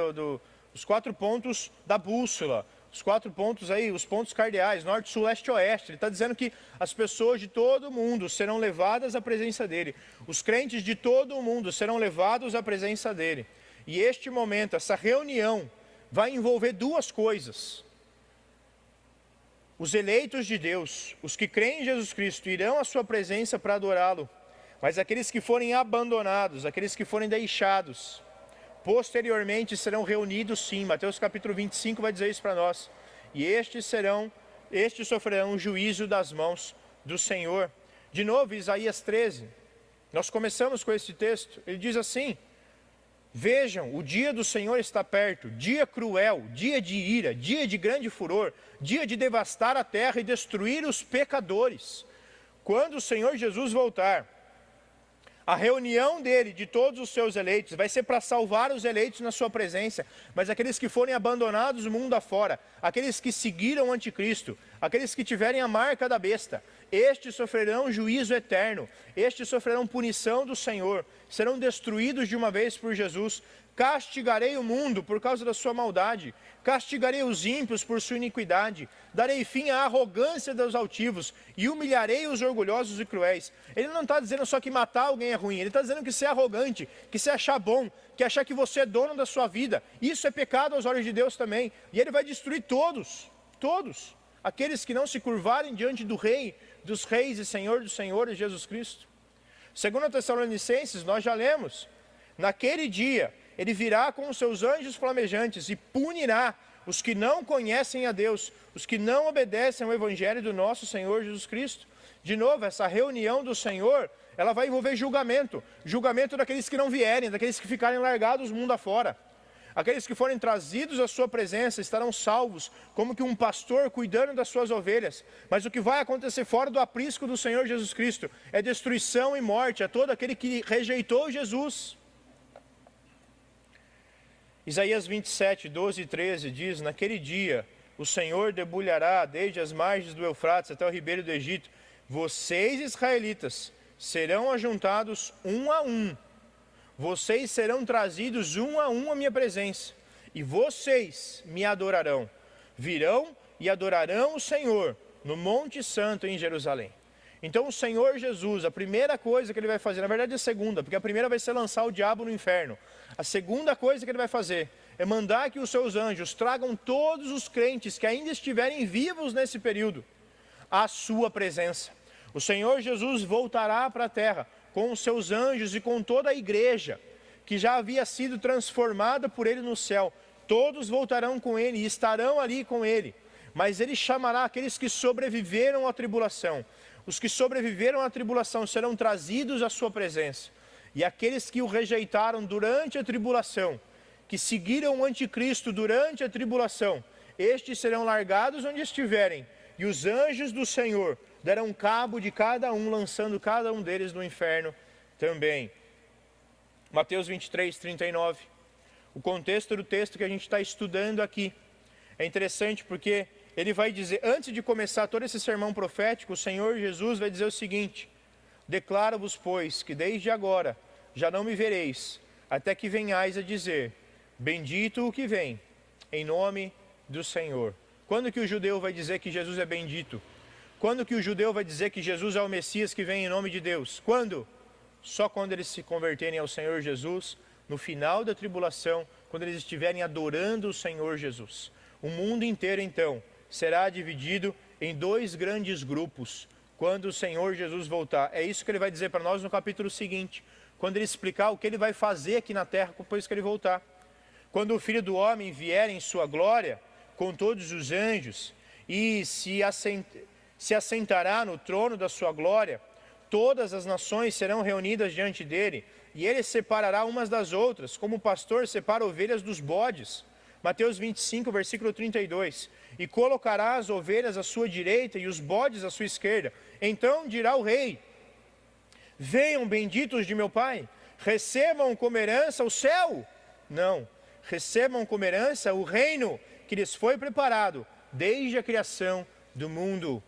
os 4 pontos da bússola, os 4 pontos aí, os pontos cardeais, norte, sul, leste e oeste. Ele está dizendo que as pessoas de todo o mundo serão levadas à presença dele. Os crentes de todo o mundo serão levados à presença dele. E este momento, essa reunião, vai envolver 2 coisas. Os eleitos de Deus, os que creem em Jesus Cristo, irão à sua presença para adorá-lo. Mas aqueles que forem abandonados, aqueles que forem deixados, posteriormente serão reunidos sim. Mateus capítulo 25 vai dizer isso para nós. E estes sofrerão o juízo das mãos do Senhor. De novo, Isaías 13. Nós começamos com esse texto. Ele diz assim: vejam, o dia do Senhor está perto, dia cruel, dia de ira, dia de grande furor, dia de devastar a terra e destruir os pecadores. Quando o Senhor Jesus voltar, a reunião dele, de todos os seus eleitos, vai ser para salvar os eleitos na sua presença, mas aqueles que forem abandonados o mundo afora, aqueles que seguiram o anticristo, aqueles que tiverem a marca da besta, estes sofrerão juízo eterno, estes sofrerão punição do Senhor, serão destruídos de uma vez por Jesus. Castigarei o mundo por causa da sua maldade, castigarei os ímpios por sua iniquidade, darei fim à arrogância dos altivos e humilharei os orgulhosos e cruéis. Ele não está dizendo só que matar alguém é ruim, ele está dizendo que ser arrogante, que se achar bom, que achar que você é dono da sua vida, isso é pecado aos olhos de Deus também. E ele vai destruir todos, aqueles que não se curvarem diante do Rei dos Reis e Senhor dos Senhores, Jesus Cristo. Segundo Tessalonicenses, nós já lemos, naquele dia ele virá com os seus anjos flamejantes e punirá os que não conhecem a Deus, os que não obedecem ao Evangelho do nosso Senhor Jesus Cristo. De novo, essa reunião do Senhor, ela vai envolver julgamento daqueles que não vierem, daqueles que ficarem largados mundo afora. Aqueles que forem trazidos à sua presença estarão salvos, como que um pastor cuidando das suas ovelhas. Mas o que vai acontecer fora do aprisco do Senhor Jesus Cristo é destruição e morte a todo aquele que rejeitou Jesus. Isaías 27, 12 e 13 diz: naquele dia o Senhor debulhará desde as margens do Eufrates até o ribeiro do Egito. Vocês, israelitas, serão ajuntados um a um. Vocês serão trazidos um a um à minha presença. E vocês me adorarão. Virão e adorarão o Senhor no Monte Santo em Jerusalém. Então o Senhor Jesus, a primeira coisa que ele vai fazer, na verdade a segunda, porque a primeira vai ser lançar o diabo no inferno. A segunda coisa que ele vai fazer é mandar que os seus anjos tragam todos os crentes que ainda estiverem vivos nesse período à sua presença. O Senhor Jesus voltará para a terra com os seus anjos e com toda a igreja que já havia sido transformada por ele no céu. Todos voltarão com ele e estarão ali com ele. Mas ele chamará aqueles que sobreviveram à tribulação. Os que sobreviveram à tribulação serão trazidos à sua presença. E aqueles que o rejeitaram durante a tribulação, que seguiram o anticristo durante a tribulação, estes serão largados onde estiverem. E os anjos do Senhor darão cabo de cada um, lançando cada um deles no inferno também. Mateus 23, 39. O contexto do texto que a gente está estudando aqui é interessante porque ele vai dizer, antes de começar todo esse sermão profético, o Senhor Jesus vai dizer o seguinte: declaro-vos, pois, que desde agora já não me vereis, até que venhais a dizer, bendito o que vem, em nome do Senhor. Quando que o judeu vai dizer que Jesus é bendito? Quando que o judeu vai dizer que Jesus é o Messias que vem em nome de Deus? Quando? Só quando eles se converterem ao Senhor Jesus, no final da tribulação, quando eles estiverem adorando o Senhor Jesus. O mundo inteiro, então, será dividido em dois grandes grupos, quando o Senhor Jesus voltar. É isso que ele vai dizer para nós no capítulo seguinte, quando ele explicar o que ele vai fazer aqui na terra depois que ele voltar. Quando o Filho do Homem vier em sua glória, com todos os anjos, e se assentará no trono da sua glória, todas as nações serão reunidas diante dele, e ele separará umas das outras, como o pastor separa ovelhas dos bodes. Mateus 25, versículo 32. E colocará as ovelhas à sua direita e os bodes à sua esquerda. Então dirá o rei: venham benditos de meu Pai, recebam como herança o céu. Não, recebam como herança o reino que lhes foi preparado desde a criação do mundo.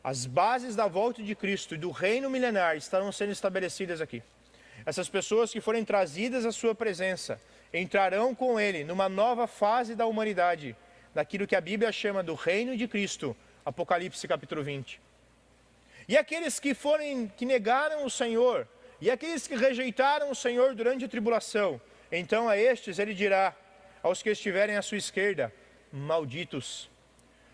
As bases da volta de Cristo e do reino milenar estarão sendo estabelecidas aqui. Essas pessoas que forem trazidas à sua presença entrarão com ele numa nova fase da humanidade, daquilo que a Bíblia chama do reino de Cristo, Apocalipse capítulo 20. E aqueles que negaram o Senhor, e aqueles que rejeitaram o Senhor durante a tribulação, então a estes ele dirá, aos que estiverem à sua esquerda: malditos,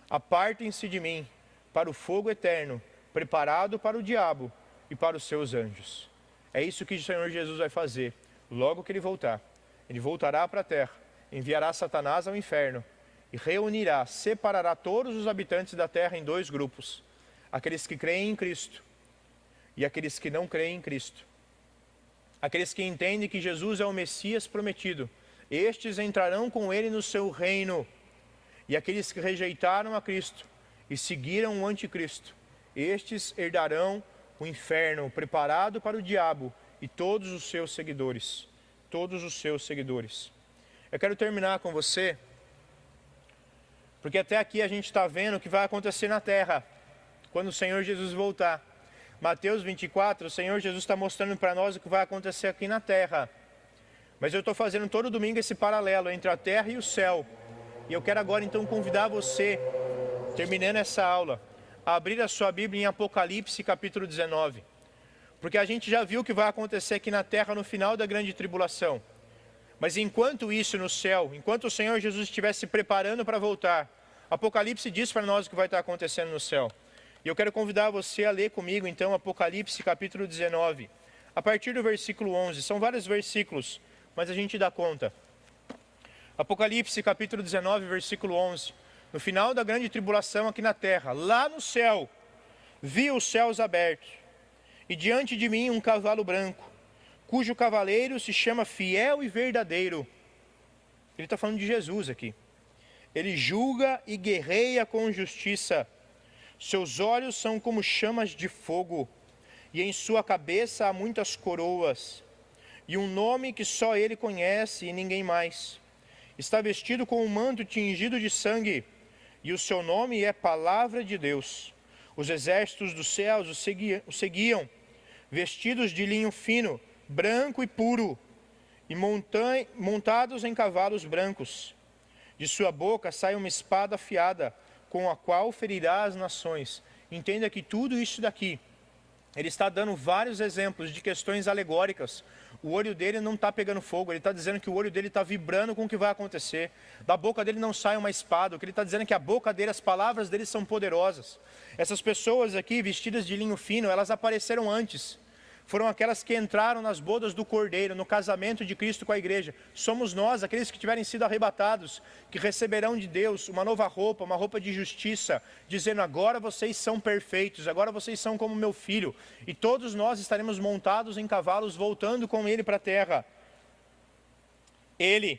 apartem-se de mim para o fogo eterno, preparado para o diabo e para os seus anjos. É isso que o Senhor Jesus vai fazer, logo que ele voltar. Ele voltará para a terra, enviará Satanás ao inferno, e reunirá, separará todos os habitantes da terra em dois grupos: aqueles que creem em Cristo e aqueles que não creem em Cristo. Aqueles que entendem que Jesus é o Messias prometido, estes entrarão com ele no seu reino. E aqueles que rejeitaram a Cristo e seguiram o anticristo, estes herdarão o inferno preparado para o diabo e todos os seus seguidores. Todos os seus seguidores. Eu quero terminar com você, porque até aqui a gente está vendo o que vai acontecer na terra, quando o Senhor Jesus voltar. Mateus 24, o Senhor Jesus está mostrando para nós o que vai acontecer aqui na terra. Mas eu estou fazendo todo domingo esse paralelo entre a terra e o céu. E eu quero agora então convidar você, terminando essa aula, a abrir a sua Bíblia em Apocalipse capítulo 19. Porque a gente já viu o que vai acontecer aqui na terra no final da grande tribulação. Mas enquanto isso no céu, enquanto o Senhor Jesus estiver se preparando para voltar, Apocalipse diz para nós o que vai estar acontecendo no céu. E eu quero convidar você a ler comigo então Apocalipse capítulo 19, a partir do versículo 11. São vários versículos, mas a gente dá conta. Apocalipse capítulo 19, versículo 11. No final da grande tribulação aqui na terra, lá no céu, vi os céus abertos, e diante de mim um cavalo branco, cujo cavaleiro se chama Fiel e Verdadeiro. Ele está falando de Jesus aqui. Ele julga e guerreia com justiça. Seus olhos são como chamas de fogo, e em sua cabeça há muitas coroas, e um nome que só ele conhece e ninguém mais. Está vestido com um manto tingido de sangue, e o seu nome é Palavra de Deus. Os exércitos dos céus o seguiam, vestidos de linho fino, branco e puro, e montados em cavalos brancos. De sua boca sai uma espada afiada, com a qual ferirá as nações. Entenda que tudo isso daqui, ele está dando vários exemplos de questões alegóricas. O olho dele não está pegando fogo, ele está dizendo que o olho dele está vibrando com o que vai acontecer. Da boca dele não sai uma espada, o que ele está dizendo é que a boca dele, as palavras dele são poderosas. Essas pessoas aqui, vestidas de linho fino, elas apareceram antes. Foram aquelas que entraram nas bodas do Cordeiro, no casamento de Cristo com a igreja. Somos nós, aqueles que tiverem sido arrebatados, que receberão de Deus uma nova roupa, uma roupa de justiça, dizendo: agora vocês são perfeitos, agora vocês são como meu filho. E todos nós estaremos montados em cavalos, voltando com ele para a terra. Ele,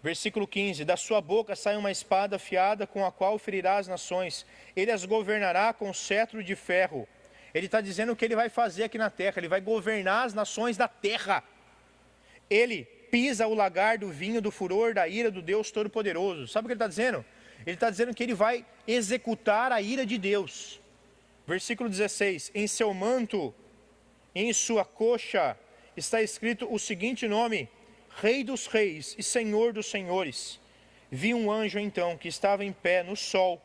versículo 15, da sua boca sai uma espada afiada, com a qual ferirá as nações. Ele as governará com cetro de ferro. Ele está dizendo o que ele vai fazer aqui na terra. Ele vai governar as nações da terra. Ele pisa o lagar do vinho do furor da ira do Deus Todo-Poderoso. Sabe o que ele está dizendo? Ele está dizendo que ele vai executar a ira de Deus. Versículo 16: em seu manto, em sua coxa, está escrito o seguinte nome: Rei dos Reis e Senhor dos Senhores. Vi um anjo então que estava em pé no sol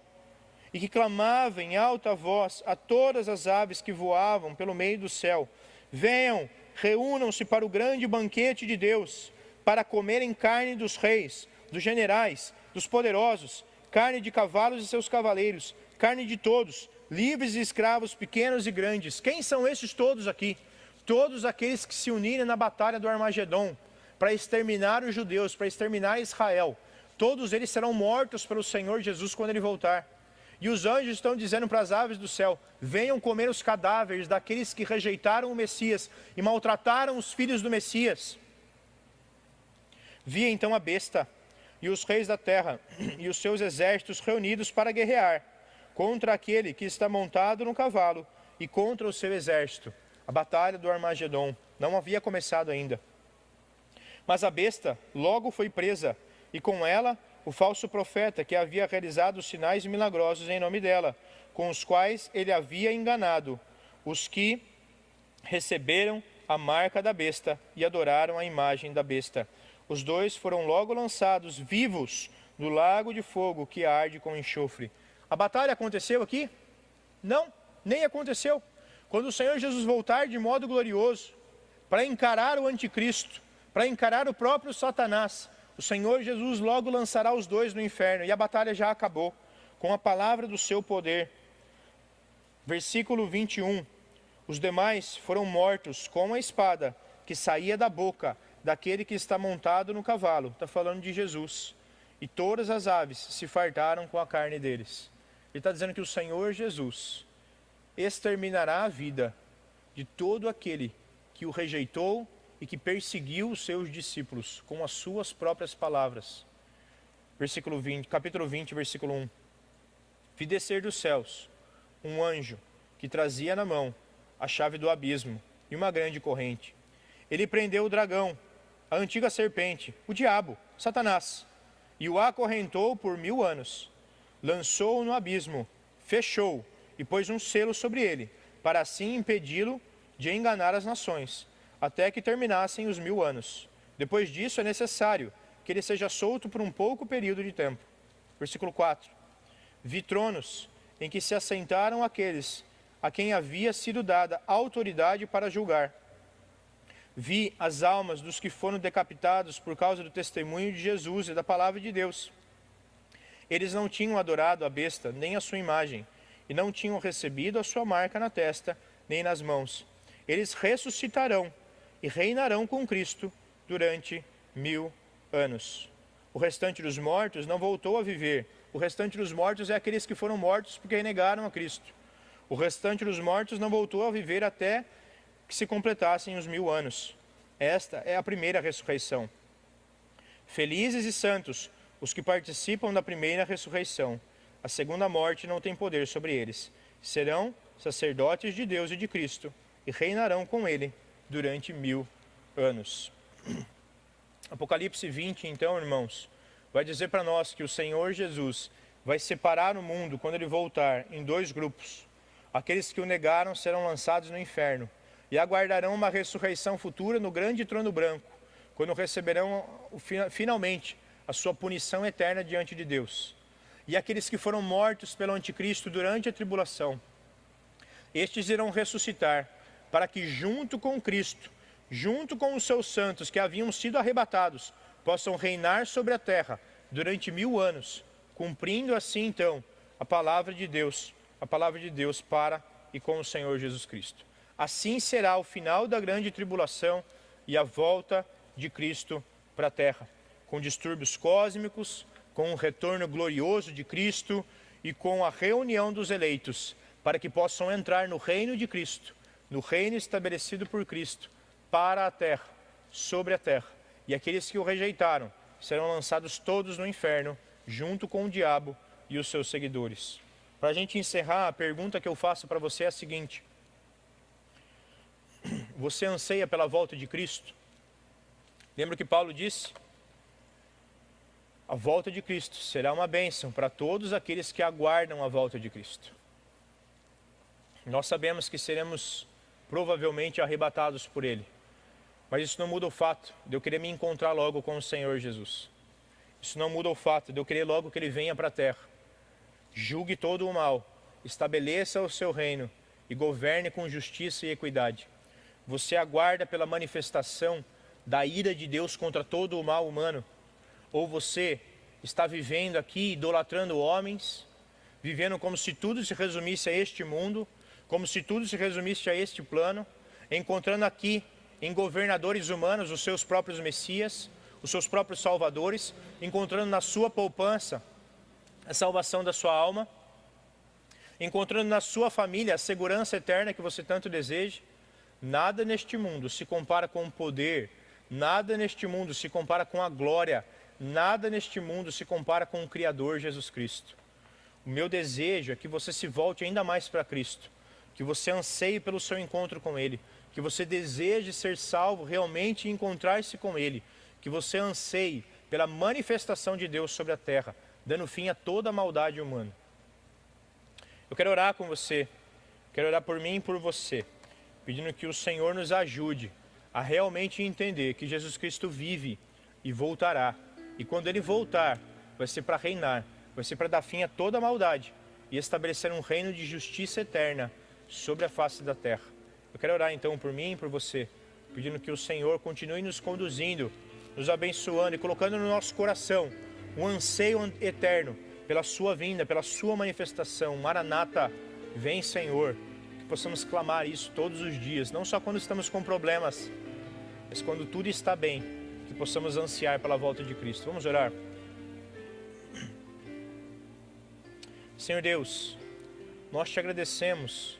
e que clamava em alta voz a todas as aves que voavam pelo meio do céu: venham, reúnam-se para o grande banquete de Deus, para comerem carne dos reis, dos generais, dos poderosos, carne de cavalos e seus cavaleiros, carne de todos, livres e escravos, pequenos e grandes. Quem são esses todos aqui? Todos aqueles que se unirem na batalha do Armagedon, para exterminar os judeus, para exterminar Israel. Todos eles serão mortos pelo Senhor Jesus quando ele voltar. E os anjos estão dizendo para as aves do céu: venham comer os cadáveres daqueles que rejeitaram o Messias e maltrataram os filhos do Messias. Vi então a besta e os reis da terra e os seus exércitos reunidos para guerrear contra aquele que está montado no cavalo e contra o seu exército. A batalha do Armagedon não havia começado ainda. Mas a besta logo foi presa, e com ela o falso profeta que havia realizado os sinais milagrosos em nome dela, com os quais ele havia enganado os que receberam a marca da besta e adoraram a imagem da besta. Os dois foram logo lançados vivos no lago de fogo que arde com enxofre. A batalha aconteceu aqui? Não, nem aconteceu. Quando o Senhor Jesus voltar de modo glorioso, para encarar o anticristo, para encarar o próprio Satanás, o Senhor Jesus logo lançará os dois no inferno, e a batalha já acabou, com a palavra do seu poder. Versículo 21. Os demais foram mortos com a espada que saía da boca daquele que está montado no cavalo. Está falando de Jesus. E todas as aves se fartaram com a carne deles. Ele está dizendo que o Senhor Jesus exterminará a vida de todo aquele que o rejeitou e que perseguiu os seus discípulos com as suas próprias palavras. Versículo 20, capítulo 20, versículo 1. Vi descer dos céus um anjo que trazia na mão a chave do abismo e uma grande corrente. Ele prendeu o dragão, a antiga serpente, o diabo, Satanás, e o acorrentou por 1000 anos. Lançou-o no abismo, fechou e pôs um selo sobre ele, para assim impedi-lo de enganar as nações, até que terminassem os 1000 anos. Depois disso é necessário que ele seja solto por um pouco período de tempo. Versículo 4. Vi tronos em que se assentaram aqueles a quem havia sido dada autoridade para julgar. Vi as almas dos que foram decapitados por causa do testemunho de Jesus e da palavra de Deus. Eles não tinham adorado a besta, nem a sua imagem, e não tinham recebido a sua marca na testa, nem nas mãos. Eles ressuscitarão e reinarão com Cristo durante 1000 anos. O restante dos mortos não voltou a viver. O restante dos mortos é aqueles que foram mortos porque renegaram a Cristo. O restante dos mortos não voltou a viver até que se completassem os 1000 anos. Esta é a primeira ressurreição. Felizes e santos os que participam da primeira ressurreição. A segunda morte não tem poder sobre eles. Serão sacerdotes de Deus e de Cristo e reinarão com ele durante 1000 anos. Apocalipse 20, então, irmãos, vai dizer para nós que o Senhor Jesus vai separar o mundo, quando ele voltar, em 2 grupos. Aqueles que o negaram serão lançados no inferno e aguardarão uma ressurreição futura no grande trono branco, quando receberão finalmente a sua punição eterna diante de Deus. E aqueles que foram mortos pelo anticristo durante a tribulação, estes irão ressuscitar, para que junto com Cristo, junto com os seus santos que haviam sido arrebatados, possam reinar sobre a terra durante 1000 anos, cumprindo assim então a palavra de Deus para e com o Senhor Jesus Cristo. Assim será o final da grande tribulação e a volta de Cristo para a terra, com distúrbios cósmicos, com o retorno glorioso de Cristo e com a reunião dos eleitos, para que possam entrar no reino de Cristo, no reino estabelecido por Cristo, para a terra, sobre a terra. E aqueles que o rejeitaram serão lançados todos no inferno, junto com o diabo e os seus seguidores. Para a gente encerrar, a pergunta que eu faço para você é a seguinte: você anseia pela volta de Cristo? Lembra o que Paulo disse? A volta de Cristo será uma bênção para todos aqueles que aguardam a volta de Cristo. Nós sabemos que seremos provavelmente arrebatados por Ele, mas isso não muda o fato de eu querer me encontrar logo com o Senhor Jesus. Isso não muda o fato de eu querer logo que Ele venha para a terra, julgue todo o mal, estabeleça o seu reino e governe com justiça e equidade. Você aguarda pela manifestação da ira de Deus contra todo o mal humano? Ou você está vivendo aqui idolatrando homens, vivendo como se tudo se resumisse a este mundo, como se tudo se resumisse a este plano, encontrando aqui em governadores humanos os seus próprios messias, os seus próprios salvadores, encontrando na sua poupança a salvação da sua alma, encontrando na sua família a segurança eterna que você tanto deseja? Nada neste mundo se compara com o poder, nada neste mundo se compara com a glória, nada neste mundo se compara com o Criador Jesus Cristo. O meu desejo é que você se volte ainda mais para Cristo, que você anseie pelo seu encontro com Ele, que você deseje ser salvo realmente e encontrar-se com Ele, que você anseie pela manifestação de Deus sobre a terra, dando fim a toda a maldade humana. Eu quero orar com você, quero orar por mim e por você, pedindo que o Senhor nos ajude a realmente entender que Jesus Cristo vive e voltará. E quando Ele voltar, vai ser para reinar, vai ser para dar fim a toda a maldade e estabelecer um reino de justiça eterna sobre a face da terra. Eu quero orar então por mim e por você, pedindo que o Senhor continue nos conduzindo, nos abençoando e colocando no nosso coração um anseio eterno pela sua vinda, pela sua manifestação. Maranata, vem Senhor. Que possamos clamar isso todos os dias, não só quando estamos com problemas, mas quando tudo está bem, que possamos ansiar pela volta de Cristo. Vamos orar. Senhor Deus, nós te agradecemos,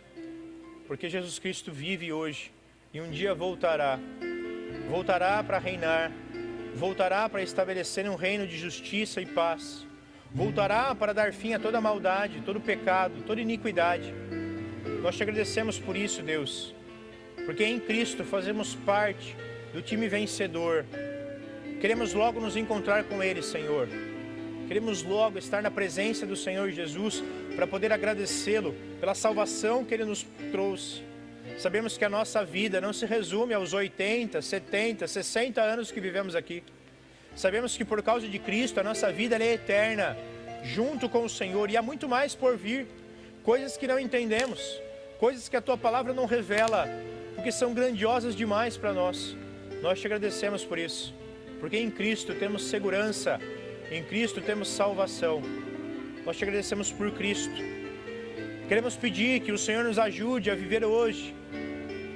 porque Jesus Cristo vive hoje e um dia voltará. Voltará para reinar, voltará para estabelecer um reino de justiça e paz. Voltará para dar fim a toda maldade, todo pecado, toda iniquidade. Nós te agradecemos por isso, Deus, porque em Cristo fazemos parte do time vencedor. Queremos logo nos encontrar com Ele, Senhor. Queremos logo estar na presença do Senhor Jesus para poder agradecê-lo pela salvação que Ele nos trouxe. Sabemos que a nossa vida não se resume aos 80, 70, 60 anos que vivemos aqui. Sabemos que por causa de Cristo a nossa vida é eterna, junto com o Senhor, e há muito mais por vir, coisas que não entendemos, coisas que a Tua Palavra não revela, porque são grandiosas demais para nós. Nós te agradecemos por isso, porque em Cristo temos segurança, em Cristo temos salvação. Nós te agradecemos por Cristo. Queremos pedir que o Senhor nos ajude a viver hoje,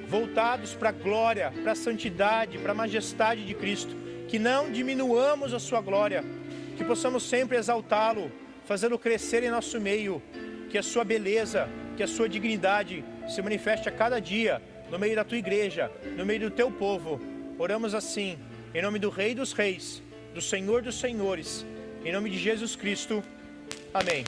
voltados para a glória, para a santidade, para a majestade de Cristo. Que não diminuamos a sua glória, que possamos sempre exaltá-lo, fazê-lo crescer em nosso meio, que a sua beleza, que a sua dignidade se manifeste a cada dia, no meio da tua igreja, no meio do teu povo. Oramos assim, em nome do Rei dos Reis, do Senhor dos Senhores, em nome de Jesus Cristo. Amém.